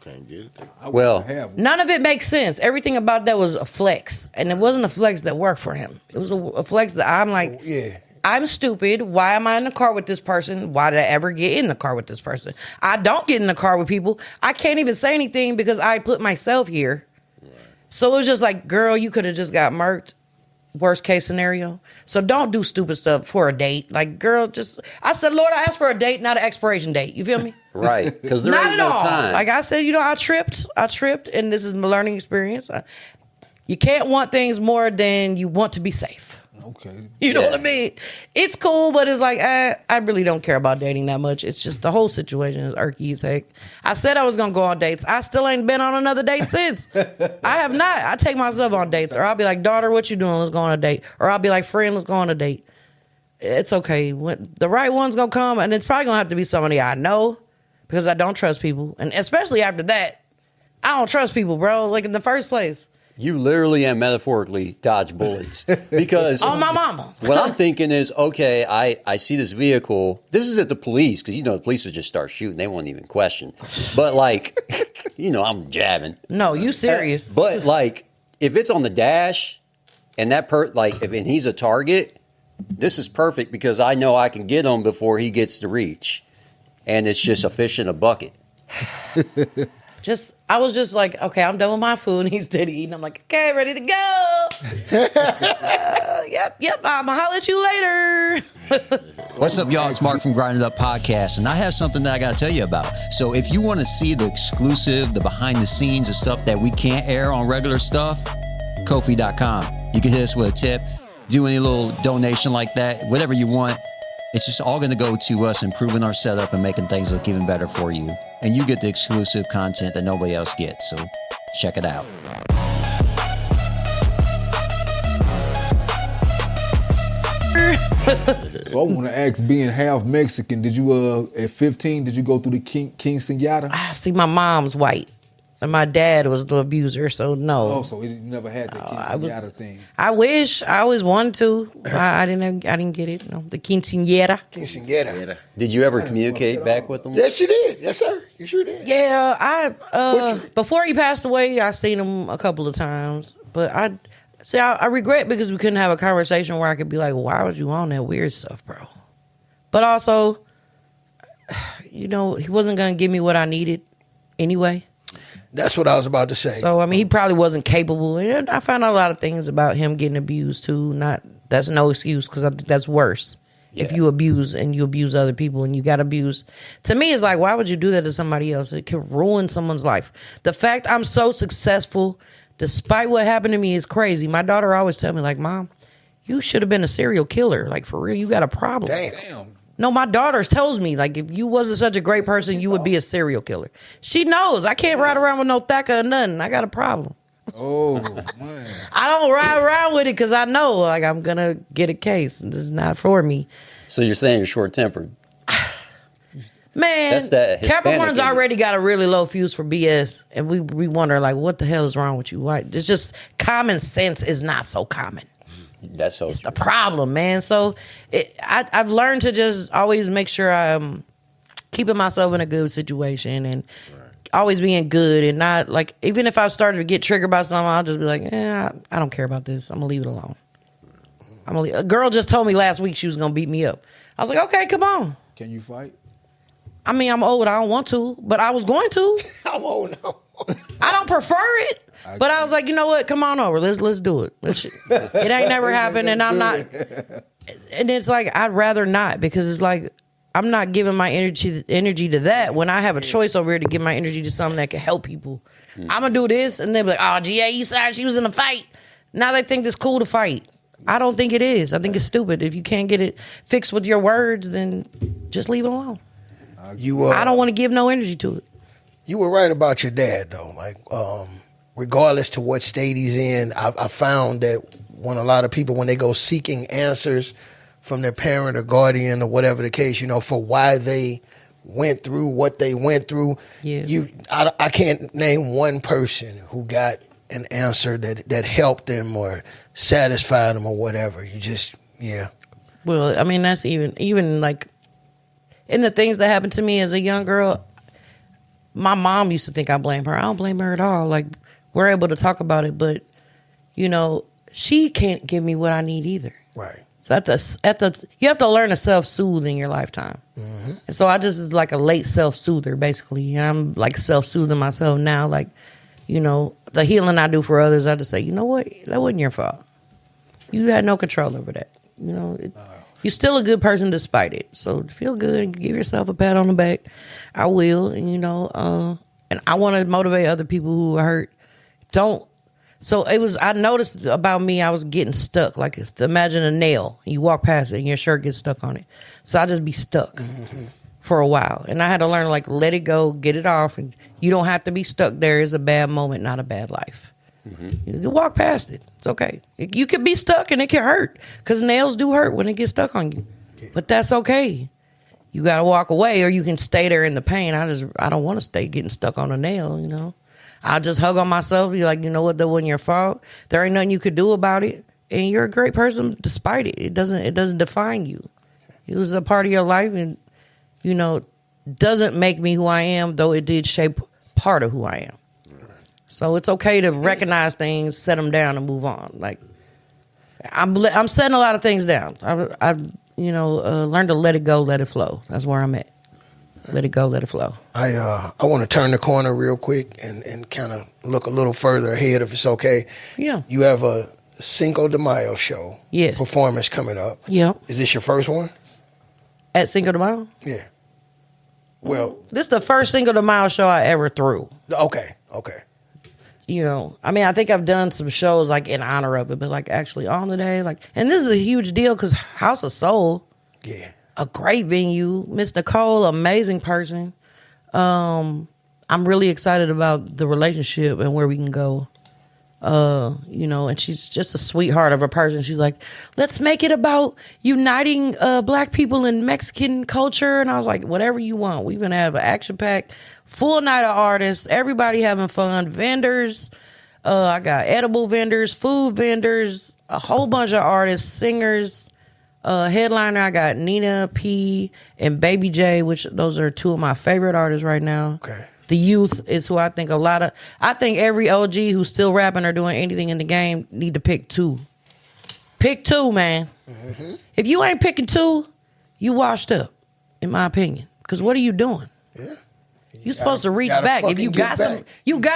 Can't get it. Well, have one. None of it makes sense. Everything about that was a flex, and it wasn't a flex that worked for him. It was a flex that I'm like, Yeah. I'm stupid. Why am I in the car with this person? Why did I ever get in the car with this person? I don't get in the car with people. I can't even say anything because I put myself here. Right. So it was just like, girl, you could have just got murked. Worst case scenario. So don't do stupid stuff for a date. Like, girl, I said, Lord, I asked for a date, not an expiration date. You feel me? right, because there Not ain't at no all. time. Like I said, I tripped, and this is my learning experience. You can't want things more than you want to be safe. Okay. You know Yeah. what I mean? It's cool, but it's like, I really don't care about dating that much. It's just the whole situation is irky as heck. I said I was going to go on dates. I still ain't been on another date since. I have not. I take myself on dates, or I'll be like, daughter, what you doing? Let's go on a date. Or I'll be like, friend, let's go on a date. It's okay. When the right one's going to come, and it's probably going to have to be somebody I know because I don't trust people. And especially after that, I don't trust people, bro, like in the first place. You literally and metaphorically dodge bullets because On my mama. what I'm thinking is, okay, I see this vehicle. This is at the police because the police would just start shooting. They won't even question. But like, I'm jabbing. No, you serious. But like, if it's on the dash and and he's a target, this is perfect because I know I can get him before he gets to reach, and it's just a fish in a bucket. I was just like, okay, I'm done with my food. And he's steady eating. I'm like, okay, ready to go. Yep. I'ma holler at you later. What's up, y'all? It's Mark from Grinded Up Podcast, and I have something that I got to tell you about. So if you want to see the exclusive, the behind the scenes of stuff that we can't air on regular stuff, Ko-fi.com. You can hit us with a tip, do any little donation like that, whatever you want. It's just all going to go to us improving our setup and making things look even better for you. And you get the exclusive content that nobody else gets. So check it out. So I want to ask, being half Mexican, did you at 15? Did you go through the quinceañera? See, my mom's white. And my dad was the abuser, so no. Oh, so you never had that quinceañera thing. I wish. I always wanted to. I didn't get it. No, the quinceañera. Quinceañera. Did you ever communicate back with them? Yes, you did. Yes, sir. You sure did. Yeah, before he passed away, I seen him a couple of times. But I regret because we couldn't have a conversation where I could be like, why was you on that weird stuff, bro? But also, he wasn't going to give me what I needed anyway. That's what I was about to say. So, I mean, he probably wasn't capable. And I found out a lot of things about him getting abused, too. That's no excuse, because I think that's worse. Yeah. If you abuse and you abuse other people and you got abused. To me, it's like, why would you do that to somebody else? It could ruin someone's life. The fact I'm so successful, despite what happened to me, is crazy. My daughter always tell me, like, Mom, you should have been a serial killer. Like, for real, you got a problem. Damn. No, my daughter tells me, like, if you wasn't such a great person, you would be a serial killer. She knows. I can't ride around with no thacker or nothing. I got a problem. Oh, man. I don't ride around with it because I know, like, I'm going to get a case. This is not for me. So you're saying you're short-tempered? Man, That's that Capricorn's already got a really low fuse for BS. And we wonder, like, what the hell is wrong with you? Why? It's just common sense is not so common. That's so It's the problem, man. So I've learned to just always make sure I'm keeping myself in a good situation and always being good and not, like, even if I've started to get triggered by something, I'll just be like, I don't care about this. I'm going to leave it alone. A girl just told me last week she was going to beat me up. I was like, okay, come on. Can you fight? I mean, I'm old. I don't want to, but I was going to. I'm old now. I don't prefer it. But I was like, you know what? Come on over. Let's do it. It ain't never happened, and I'm not. And it's like I'd rather not, because it's like I'm not giving my energy to that when I have a choice over here to give my energy to something that can help people. I'm gonna do this, and they'll be like, "Oh, GA, you said she was in a fight." Now they think it's cool to fight. I don't think it is. I think it's stupid. If you can't get it fixed with your words, then just leave it alone. I don't want to give no energy to it. You were right about your dad, though. Like, regardless to what state he's in, I found that when a lot of people, when they go seeking answers from their parent or guardian or whatever the case, for why they went through what they went through, I can't name one person who got an answer that helped them or satisfied them or whatever. You just, Well, I mean, that's even like in the things that happened to me as a young girl, my mom used to think I blame her. I don't blame her at all. Like, we're able to talk about it, but she can't give me what I need either. Right. So you have to learn to self-soothe in your lifetime. Mm-hmm. And so I just is like a late self-soother, basically. And I'm like self-soothing myself now. Like, the healing I do for others, I just say, you know what? That wasn't your fault. You had no control over that. You're still a good person despite it. So feel good and give yourself a pat on the back. I will. And, and I want to motivate other people who are hurt. I noticed about me, I was getting stuck. Like, imagine a nail. You walk past it and your shirt gets stuck on it. So I just be stuck for a while. And I had to learn, like, let it go, get it off. And you don't have to be stuck there. It's a bad moment, not a bad life. Mm-hmm. You can walk past it. It's okay. You could be stuck and it can hurt, because nails do hurt when it gets stuck on you. But that's okay. You got to walk away, or you can stay there in the pain. I don't want to stay getting stuck on a nail, I'll just hug on myself, be like, you know what, that wasn't your fault. There ain't nothing you could do about it. And you're a great person despite it. It doesn't define you. It was a part of your life, and, doesn't make me who I am, though it did shape part of who I am. So it's okay to recognize things, set them down, and move on. Like, I'm setting a lot of things down. I learned to let it go, let it flow. That's where I'm at. Let it go, let it flow. I want to turn the corner real quick and kind of look a little further ahead, if it's okay. Yeah. You have a Cinco de Mayo show. Yes. Performance coming up. Yeah. Is this your first one? At Cinco de Mayo? Yeah. Well, this is the first Cinco de Mayo show I ever threw. Okay. I think I've done some shows like in honor of it, but like actually on the day, like, and this is a huge deal because House of Soul, a great venue. Miss Nicole, amazing person. I'm really excited about the relationship and where we can go And she's just a sweetheart of a person. She's like, let's make it about uniting black people in Mexican culture. And I was like, whatever you want. We're going to have an action-packed, full night of artists, everybody having fun, vendors. I got edible vendors, food vendors, a whole bunch of artists, singers. Headliner, I got Nina P and Baby J, which those are two of my favorite artists right now. Okay. The youth is who I think I think every OG who's still rapping or doing anything in the game need to pick two. Pick two, man. Mm-hmm. If you ain't picking two, you washed up, in my opinion. Because what are you doing? Yeah. You're supposed to reach back. If you got some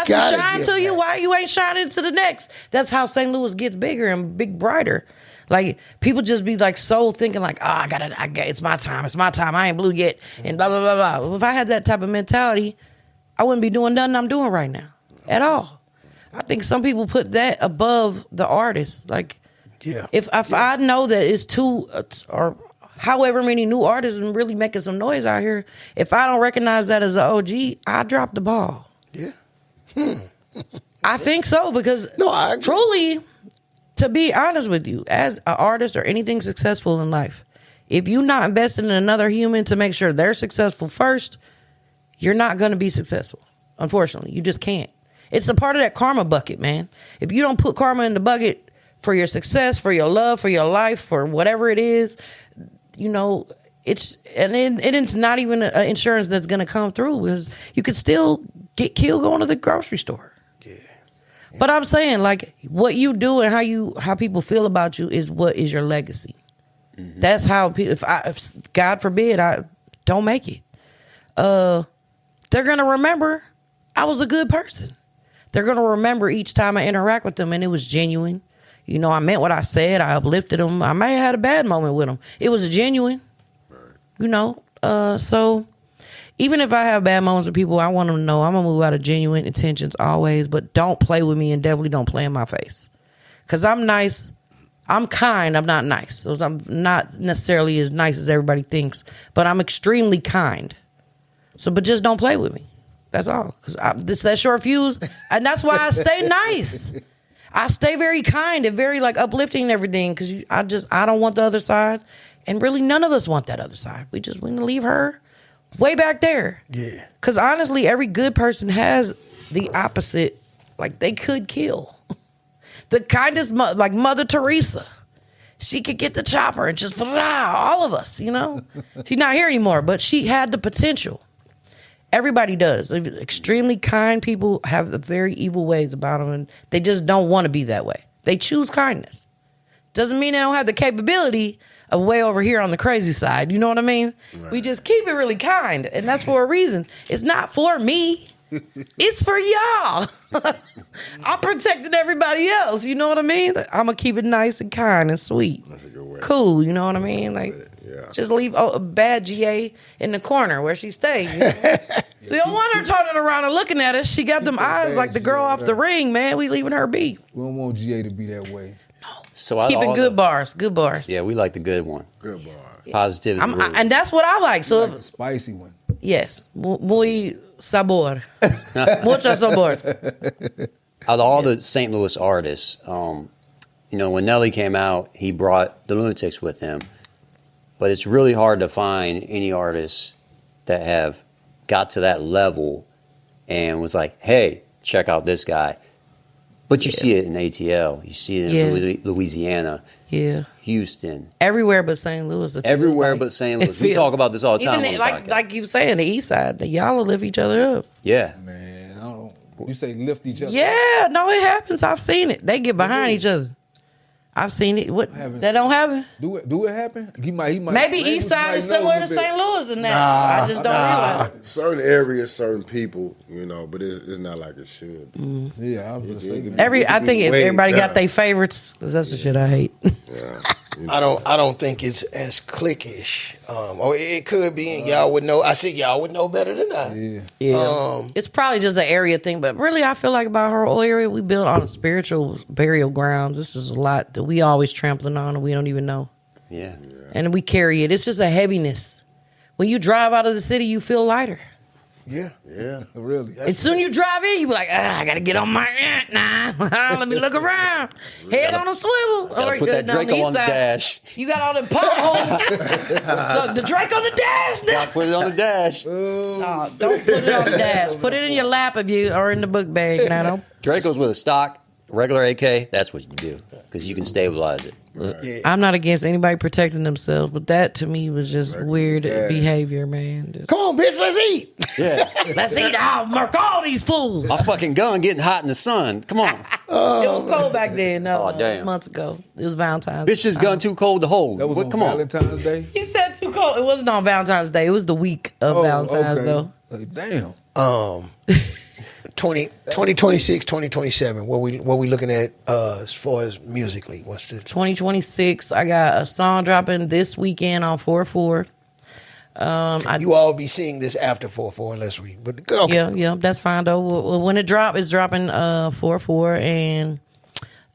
shine to you, why you ain't shining to the next? That's how St. Louis gets bigger and brighter. Like, people just be like so thinking like, oh, it's my time, I ain't blue yet, and blah, blah, blah, blah. Well, if I had that type of mentality, I wouldn't be doing nothing I'm doing right now at all. I think some people put that above the artist. Like, if I know that it's two or however many new artists and really making some noise out here, if I don't recognize that as an OG, I drop the ball. Yeah. I think so because I agree. Truly, to be honest with you, as an artist or anything successful in life, if you're not investing in another human to make sure they're successful first, you're not going to be successful. Unfortunately, you just can't. It's a part of that karma bucket, man. If you don't put karma in the bucket for your success, for your love, for your life, for whatever it is, it's not even an insurance that's going to come through because you could still get killed going to the grocery store. Yeah. But I'm saying, like, what you do and how people feel about you is what is your legacy. Mm-hmm. That's how if God forbid I don't make it, they're going to remember I was a good person. They're going to remember each time I interact with them and it was genuine. I meant what I said. I uplifted them. I may have had a bad moment with them. It was a genuine, so even if I have bad moments with people, I want them to know I'm going to move out of genuine intentions always, but don't play with me and definitely don't play in my face. Because I'm nice. I'm kind. I'm not nice. I'm not necessarily as nice as everybody thinks, but I'm extremely kind. But just don't play with me. That's all. Because it's that short fuse, and that's why I stay nice. I stay very kind and very like uplifting and everything because I don't want the other side, and really none of us want that other side. We just want to leave her way back there. Yeah. Because honestly, every good person has the opposite. Like they could kill. The kindest, like Mother Teresa. She could get the chopper and just all of us. She's not here anymore, but she had the potential. Everybody does. Extremely kind people have very evil ways about them, and they just don't want to be that way. They choose kindness. Doesn't mean they don't have the capability of way over here on the crazy side. You know what I mean? Right. We just keep it really kind, and that's for a reason. It's not for me. It's for y'all. I'm protecting everybody else. You know what I mean? I'm going to keep it nice and kind and sweet. That's a good way. Cool. You know what I mean? Like, just leave a bad GA in the corner where she stays. You don't want her turning around and looking at us. She got them eyes like the girl off the ring, man. We leaving her be. We don't want GA to be that way. No. So keeping good bars. Good bars. Yeah, we like the good one. Good bars. Positivity. And that's what I like. So the spicy one. Yes. Muy sabor. Mucho sabor. Out of all the St. Louis artists, when Nelly came out, he brought the Lunatics with him. But it's really hard to find any artists that have got to that level and was like, hey, check out this guy. But you see it in ATL. You see it in Louisiana. Yeah. Houston. Everywhere but St. Louis. Everywhere but St. Louis. We talk about this all the time. Even like you were saying, the east side, y'all will lift each other up. Yeah. Man, I don't. You say lift each other up? Yeah, no, it happens. I've seen it. They get behind each other. I've seen it. What? That don't happen? Do it happen? He might. Maybe east side is similar to St. Louis in that. I just don't realize it. Certain areas, certain people, but it's not like it should be. Yeah, I was just saying. I think everybody got their favorites because that's the shit I hate. Yeah. I don't think it's as cliquish. Or it could be, and y'all would know. I said y'all would know better than I. Yeah. It's probably just an area thing, but really, I feel like about our whole area, we built on spiritual burial grounds. This is a lot that we always trampling on, and we don't even know. Yeah. And we carry it. It's just a heaviness. When you drive out of the city, you feel lighter. Yeah. Really. As soon as you drive in, you be like, I gotta get on my now. Let me look around. Head on a swivel. Gotta put that Draco on the dash. You got all them potholes. Look, the Draco on the dash. Gotta put it on the dash. No, don't put it on the dash. Put it in your lap if you or in the book bag. Now, don't. Draco's with a stock, regular AK. That's what you do because you can stabilize it. Yeah. I'm not against anybody protecting themselves, but that to me was just weird behavior, man. Just, Come on, bitch, let's eat. Yeah. let's eat. I'll murk all these fools. My fucking gun getting hot in the sun. Come on. It was cold back then. No, Oh, damn. months ago. It was Valentine's. Bitch, this gun too cold to hold. That was What, on come on. Valentine's Day. He said too cold. It wasn't on Valentine's Day. It was the week of Valentine's, though. Like, damn. 2026, 2027. What we looking at as far as musically? What's the 2026, I got a song dropping this weekend on 4/4. you all be seeing this after 4/4 unless we. But okay. Yeah, that's fine though. When it drop, it's dropping 4/4, and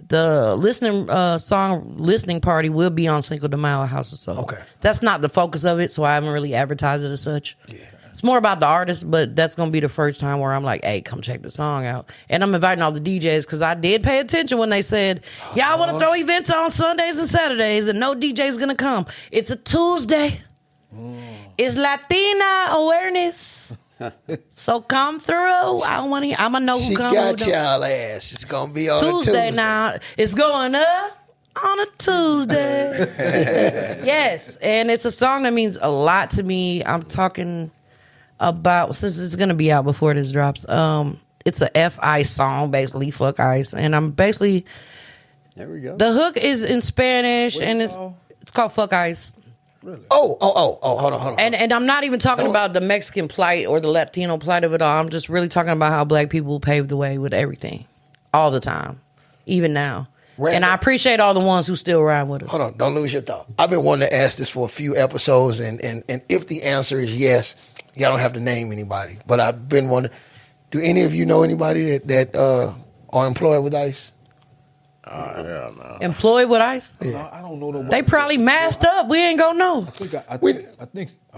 the song listening party will be on Cinco de Mayo House of Soul. Okay. That's not the focus of it, so I haven't really advertised it as such. Yeah. It's more about the artist, but that's gonna be the first time where I'm like, hey, come check the song out. And I'm inviting all the DJs because I did pay attention when they said, y'all want to throw events on Sundays and Saturdays and no DJ's gonna come. It's a Tuesday. It's Latina awareness. So come through. I'm gonna know who She come. got who don't. y'all ass. It's gonna be on Tuesday now. It's going up on a Tuesday. Yes, and it's a song that means a lot to me. I'm talking about, since it's gonna be out before this drops. It's a F Ice song, basically, fuck ice, and I'm basically. There we go. The hook is in Spanish, and it's called Fuck Ice. Really? Oh, hold on. And I'm not even talking about the Mexican plight or the Latino plight of it all. I'm just really talking about how black people paved the way with everything, all the time, even now. And I appreciate all the ones who still ride with us. Hold on, don't lose your thought. I've been wanting to ask this for a few episodes, and if the answer is yes, y'all don't have to name anybody. But I've been wondering, do any of you know anybody that are employed with ICE? Hell no. Employed with ICE? Yeah. I don't know nobody. They probably masked up. We ain't gonna know. I think a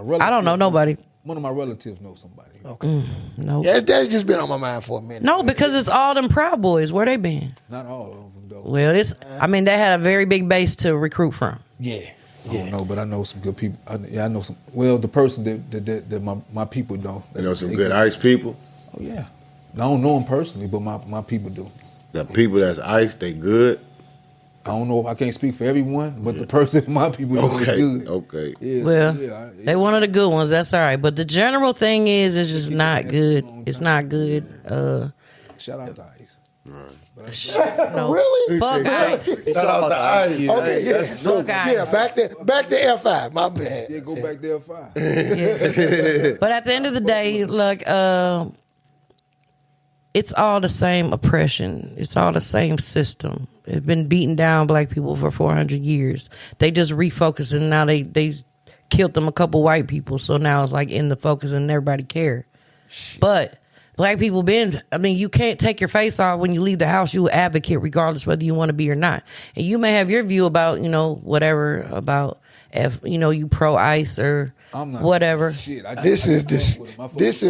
relative, I don't know nobody. One of my relatives knows somebody. Okay. No. Yeah, that's just been on my mind for a minute. No, because it's all them Proud Boys. Where they been? Not all of them though. Well, they had a very big base to recruit from. Yeah. I don't know, but I know some good people. I know some. Well, the person that my people know. You know some good ICE people? Oh yeah. I don't know them personally, but my people do. The people that's ICE, they good? I don't know if I can't speak for everyone, but the person my people know is good. Okay. Yeah, Well, they one of the good ones. That's all right. But the general thing is, it's just not good. It's not good. Shout out to ICE. No, Really? fuck ICE. Shout out to Ice Cube. Okay, yeah. So, Fuck ICE. yeah, back to F5. My bad. Yeah, go back there 5. Yeah. But at the end of the day, look, it's all the same oppression. It's all the same system. It's been beating down black people for 400 years. They just refocus, and now they killed them a couple white people. So now it's like in the focus and everybody care. But black people you can't take your face off when you leave the house. You advocate regardless whether you want to be or not. And you may have your view about, whatever, about you pro ICE or I'm not whatever. Shit, This is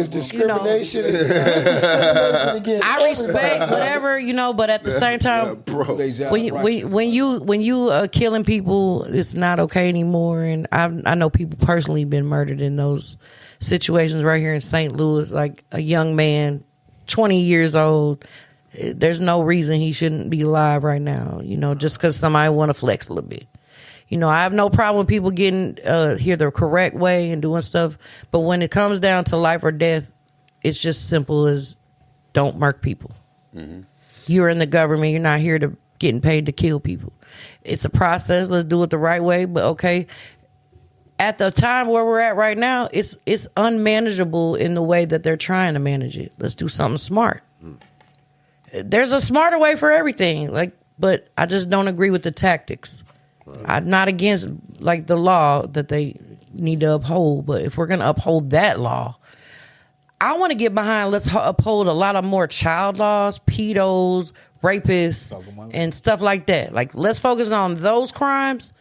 discrimination. I respect whatever, but at the same time, when you killing people, it's not okay anymore. And I know people personally been murdered in those situations right here in St. Louis, like a young man, 20 years old. There's no reason he shouldn't be alive right now, just because somebody want to flex a little bit. I have no problem with people getting here the correct way and doing stuff. But when it comes down to life or death, it's just simple as don't murk people. Mm-hmm. You're in the government. You're not here to getting paid to kill people. It's a process. Let's do it the right way. But okay, at the time where we're at right now, it's unmanageable in the way that they're trying to manage it. Let's do something smart. There's a smarter way for everything. But I just don't agree with the tactics. I'm not against the law that they need to uphold, but if we're going to uphold that law, I want to get behind, let's uphold a lot of more child laws, pedos, rapists, and stuff like that. Let's focus on those crimes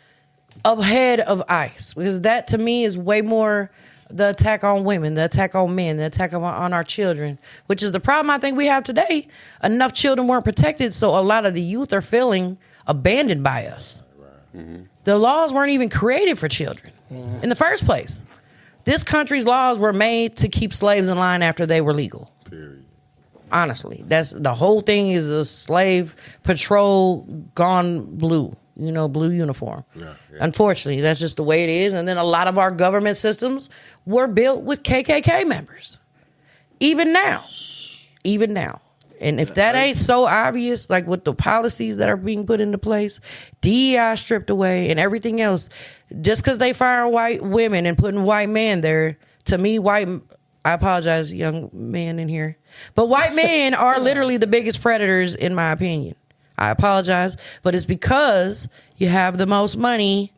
ahead of ICE, because that to me is way more the attack on women, the attack on men, the attack on our children, which is the problem I think we have today. Enough children weren't protected, so a lot of the youth are feeling abandoned by us. Mm-hmm. The laws weren't even created for children in the first place. This country's laws were made to keep slaves in line after they were legal. Period. Honestly, that's the whole thing is a slave patrol gone blue. Blue uniform. Yeah. Unfortunately, that's just the way it is. And then a lot of our government systems were built with KKK members. Even now. And if that ain't so obvious, like with the policies that are being put into place, DEI stripped away and everything else, just because they fire white women and putting white men there, to me, I apologize, young man in here, but white men are literally the biggest predators in my opinion. I apologize, but it's because you have the most money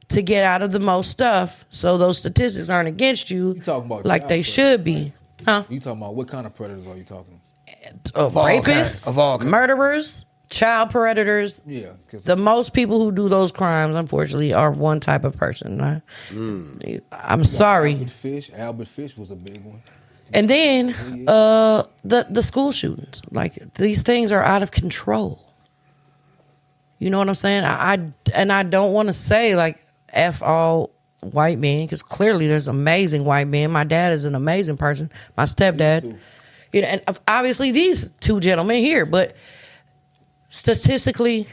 to get out of the most stuff, so those statistics aren't against you about like they should be. Huh? You talking about what kind of predators are you talking? Of rapists, of all kinds. Murderers, child predators. Yeah. The most people who do those crimes, unfortunately, are one type of person. I'm sorry. Albert Fish was a big one. And then the school shootings. Like, these things are out of control. You know what I'm saying? I don't want to say like F all white men, because clearly there's amazing white men. My dad is an amazing person. My stepdad. And obviously these two gentlemen here, but statistically,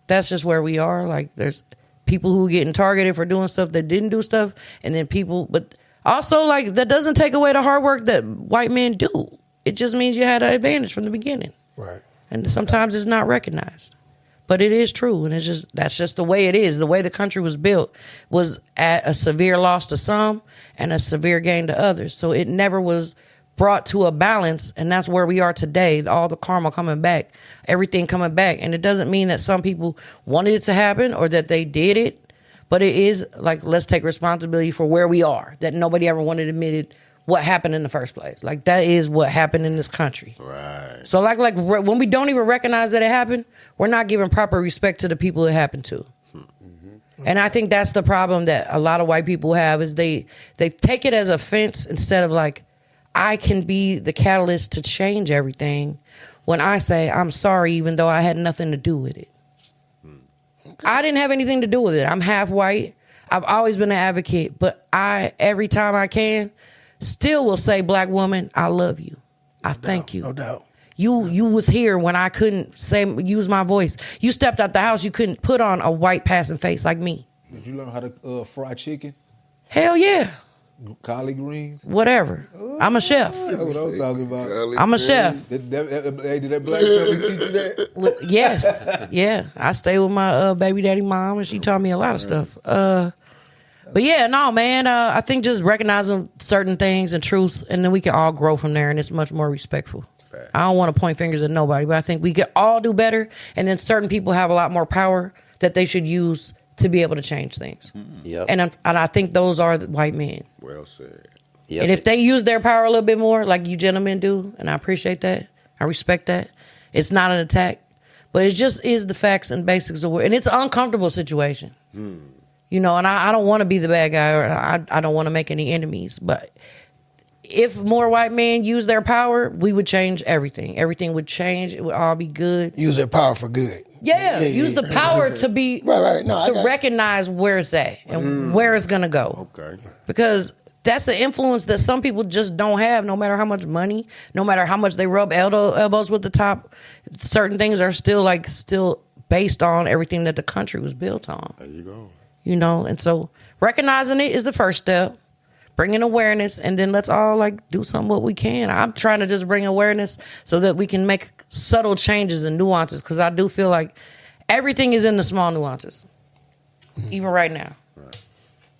that's just where we are. Like, there's people who are getting targeted for doing stuff that didn't do stuff, and then but also, like, that doesn't take away the hard work that white men do. It just means you had an advantage from the beginning. Right. And sometimes it's not recognized. But it is true, and that's just the way it is. The way the country was built was at a severe loss to some and a severe gain to others. So it never was brought to a balance, and that's where we are today. All the karma coming back, everything coming back. And it doesn't mean that some people wanted it to happen or that they did it, but it is like, let's take responsibility for where we are, that nobody ever wanted to admit it, what happened in the first place. Like, that is what happened in this country. Right. So like when we don't even recognize that it happened, we're not giving proper respect to the people it happened to. Mm-hmm. And I think that's the problem that a lot of white people have, is they take it as offense instead of like, I can be the catalyst to change everything when I say I'm sorry, even though I had nothing to do with it. Okay. I didn't have anything to do with it. I'm half white. I've always been an advocate, but every time I can, still will say, black woman, I love you. I thank you. No doubt. You was here when I couldn't use my voice. You stepped out the house. You couldn't put on a white passing face like me. Did you learn how to fry chicken? Hell yeah. Collard greens? Whatever. I'm a chef. That's what I'm talking about. I'm a chef. Did that black family teach you that? Yes. Yeah. I stay with my baby daddy mom, and she taught me a lot of stuff. But yeah, no, man, I think just recognizing certain things and truths, and then we can all grow from there, and it's much more respectful. Fact. I don't want to point fingers at nobody, but I think we can all do better, and then certain people have a lot more power that they should use to be able to change things. Yep. And I think those are the white men. Well said. Yep. And if they use their power a little bit more, like you gentlemen do, and I appreciate that, I respect that, it's not an attack, but it just is the facts and basics of it, and it's an uncomfortable situation. You know, and I don't want to be the bad guy, or I don't want to make any enemies. But if more white men use their power, we would change everything. Everything would change. It would all be good. Use their power for good. Yeah, use the power to be right. No, to recognize where it's at and where it's gonna go. Okay. Because that's the influence that some people just don't have. No matter how much money, no matter how much they rub elbows with the top, certain things are still based on everything that the country was built on. There you go. You know, and so recognizing it is the first step, bringing awareness, and then let's all do something what we can. I'm trying to just bring awareness so that we can make subtle changes and nuances, because I do feel like everything is in the small nuances, even right now. Right.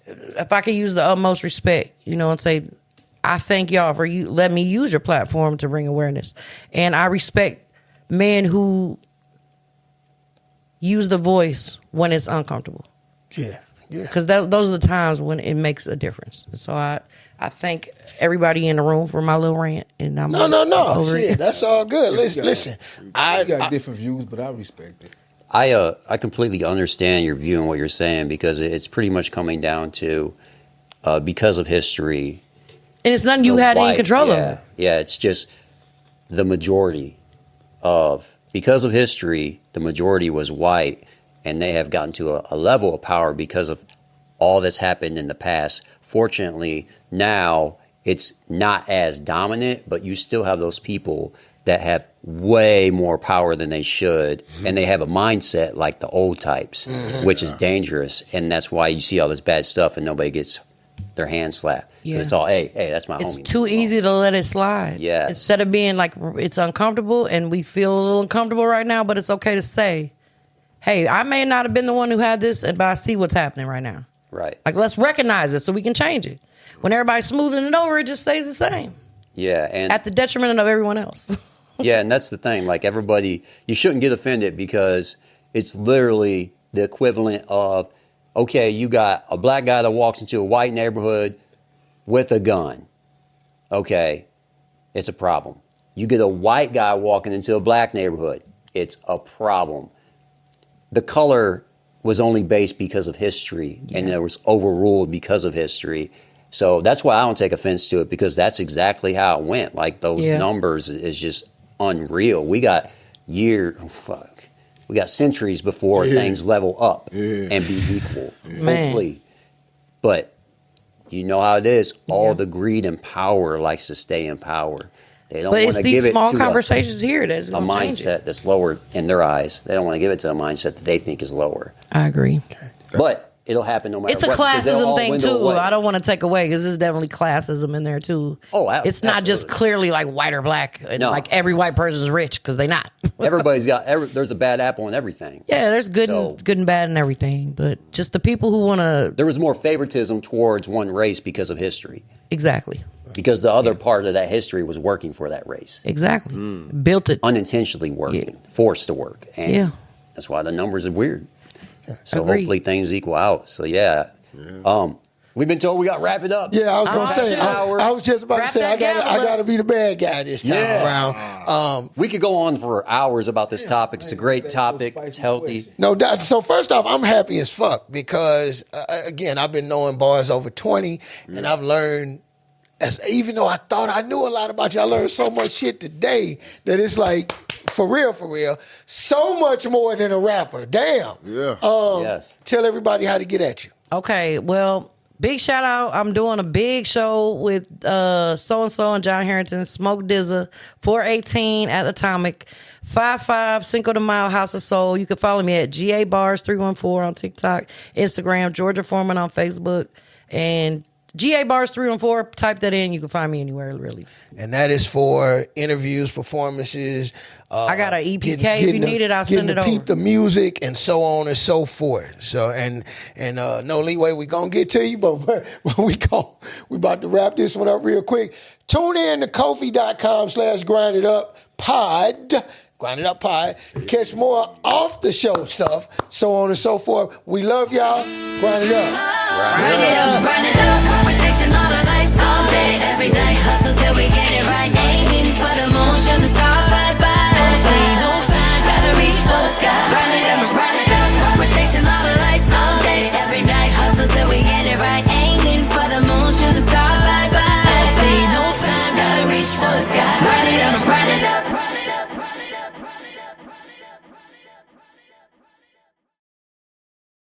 If I could use the utmost respect, and say, I thank y'all for you let me use your platform to bring awareness. And I respect men who use the voice when it's uncomfortable. Yeah. Because those are the times when it makes a difference. So I thank everybody in the room for my little rant. And I'm no. Shit, that's all good. Listen. I got different views, but I respect it. I completely understand your view and what you're saying, because it's pretty much coming down to because of history. And it's nothing you had any control over. Yeah, it's just the majority because of history, the majority was white, and they have gotten to a level of power because of all that's happened in the past. Fortunately, now it's not as dominant, but you still have those people that have way more power than they should, and they have a mindset like the old types, which is dangerous, and that's why you see all this bad stuff and nobody gets their hand slapped. Yeah. It's all, hey, that's my homie. It's too easy to let it slide. Yeah. Instead of being like, it's uncomfortable and we feel a little uncomfortable right now, but it's okay to say, hey, I may not have been the one who had this, but I see what's happening right now. Right. Like, let's recognize it so we can change it. When everybody's smoothing it over, it just stays the same. Yeah. And at the detriment of everyone else. Yeah, and that's the thing. Like, everybody, you shouldn't get offended because it's literally the equivalent of, okay, you got a black guy that walks into a white neighborhood with a gun. Okay, it's a problem. You get a white guy walking into a black neighborhood. It's a problem. The color was only based because of history, and it was overruled because of history. So that's why I don't take offense to it, because that's exactly how it went. Like, those numbers is just unreal. We got we got centuries before things level up and be equal, hopefully. But you know how it is. All the greed and power likes to stay in power. They don't want to give it to But it's these small conversations here that's a going to change mindset it. that's lower in their eyes. They don't want to give it to a mindset that they think is lower. I agree. But it'll happen no matter It's a what. because they'll classism all thing, dwindle too. away. I don't want to take away, because there's definitely classism in there, too. Oh, it's not just clearly like white or black. And like every white person is rich, because they not. Everybody's got, there's a bad apple in everything. Yeah, there's good and bad and everything. But just the people who want to... There was more favoritism towards one race because of history. Exactly. Because the other part of that history was working for that race. Exactly. Built it. Unintentionally working. Forced to work. And that's why the numbers are weird. So Agreed. hopefully things equal out. So we've been told we got to wrap it up. Yeah, I was going to say, I was just about to say, I got to be the bad guy this time around. We could go on for hours about this topic. It's a great topic. It's healthy. No doubt. So first off, I'm happy as fuck because, again, I've been knowing Barz over 20, and I've learned, even though I thought I knew a lot about you, I learned so much shit today that it's like, for real, so much more than a rapper. Damn. Yeah. Tell everybody how to get at you. Okay, well, big shout out. I'm doing a big show with so-and-so and John Harrington, Smoke Dizza, 418 at Atomic, 55 Cinco de Mayo, House of Soul. You can follow me at GA Barz 314 on TikTok, Instagram, Georgia Foreman on Facebook, and GA Barz 314. Type that in. You can find me anywhere, really. And that is for interviews, performances. I got an EPK. If you need it, I'll send it over. Peep the music and so on and so forth. So and No Leeway, we gonna get to you, but we about to wrap this one up real quick. Tune in to Kofi.com/grindituppod. Grind It Up Pod. Catch more off the show stuff, so on and so forth. We love y'all. Grind it up. Grind it up, we're chasing all the lights all day, every day. Hustle till we get it right.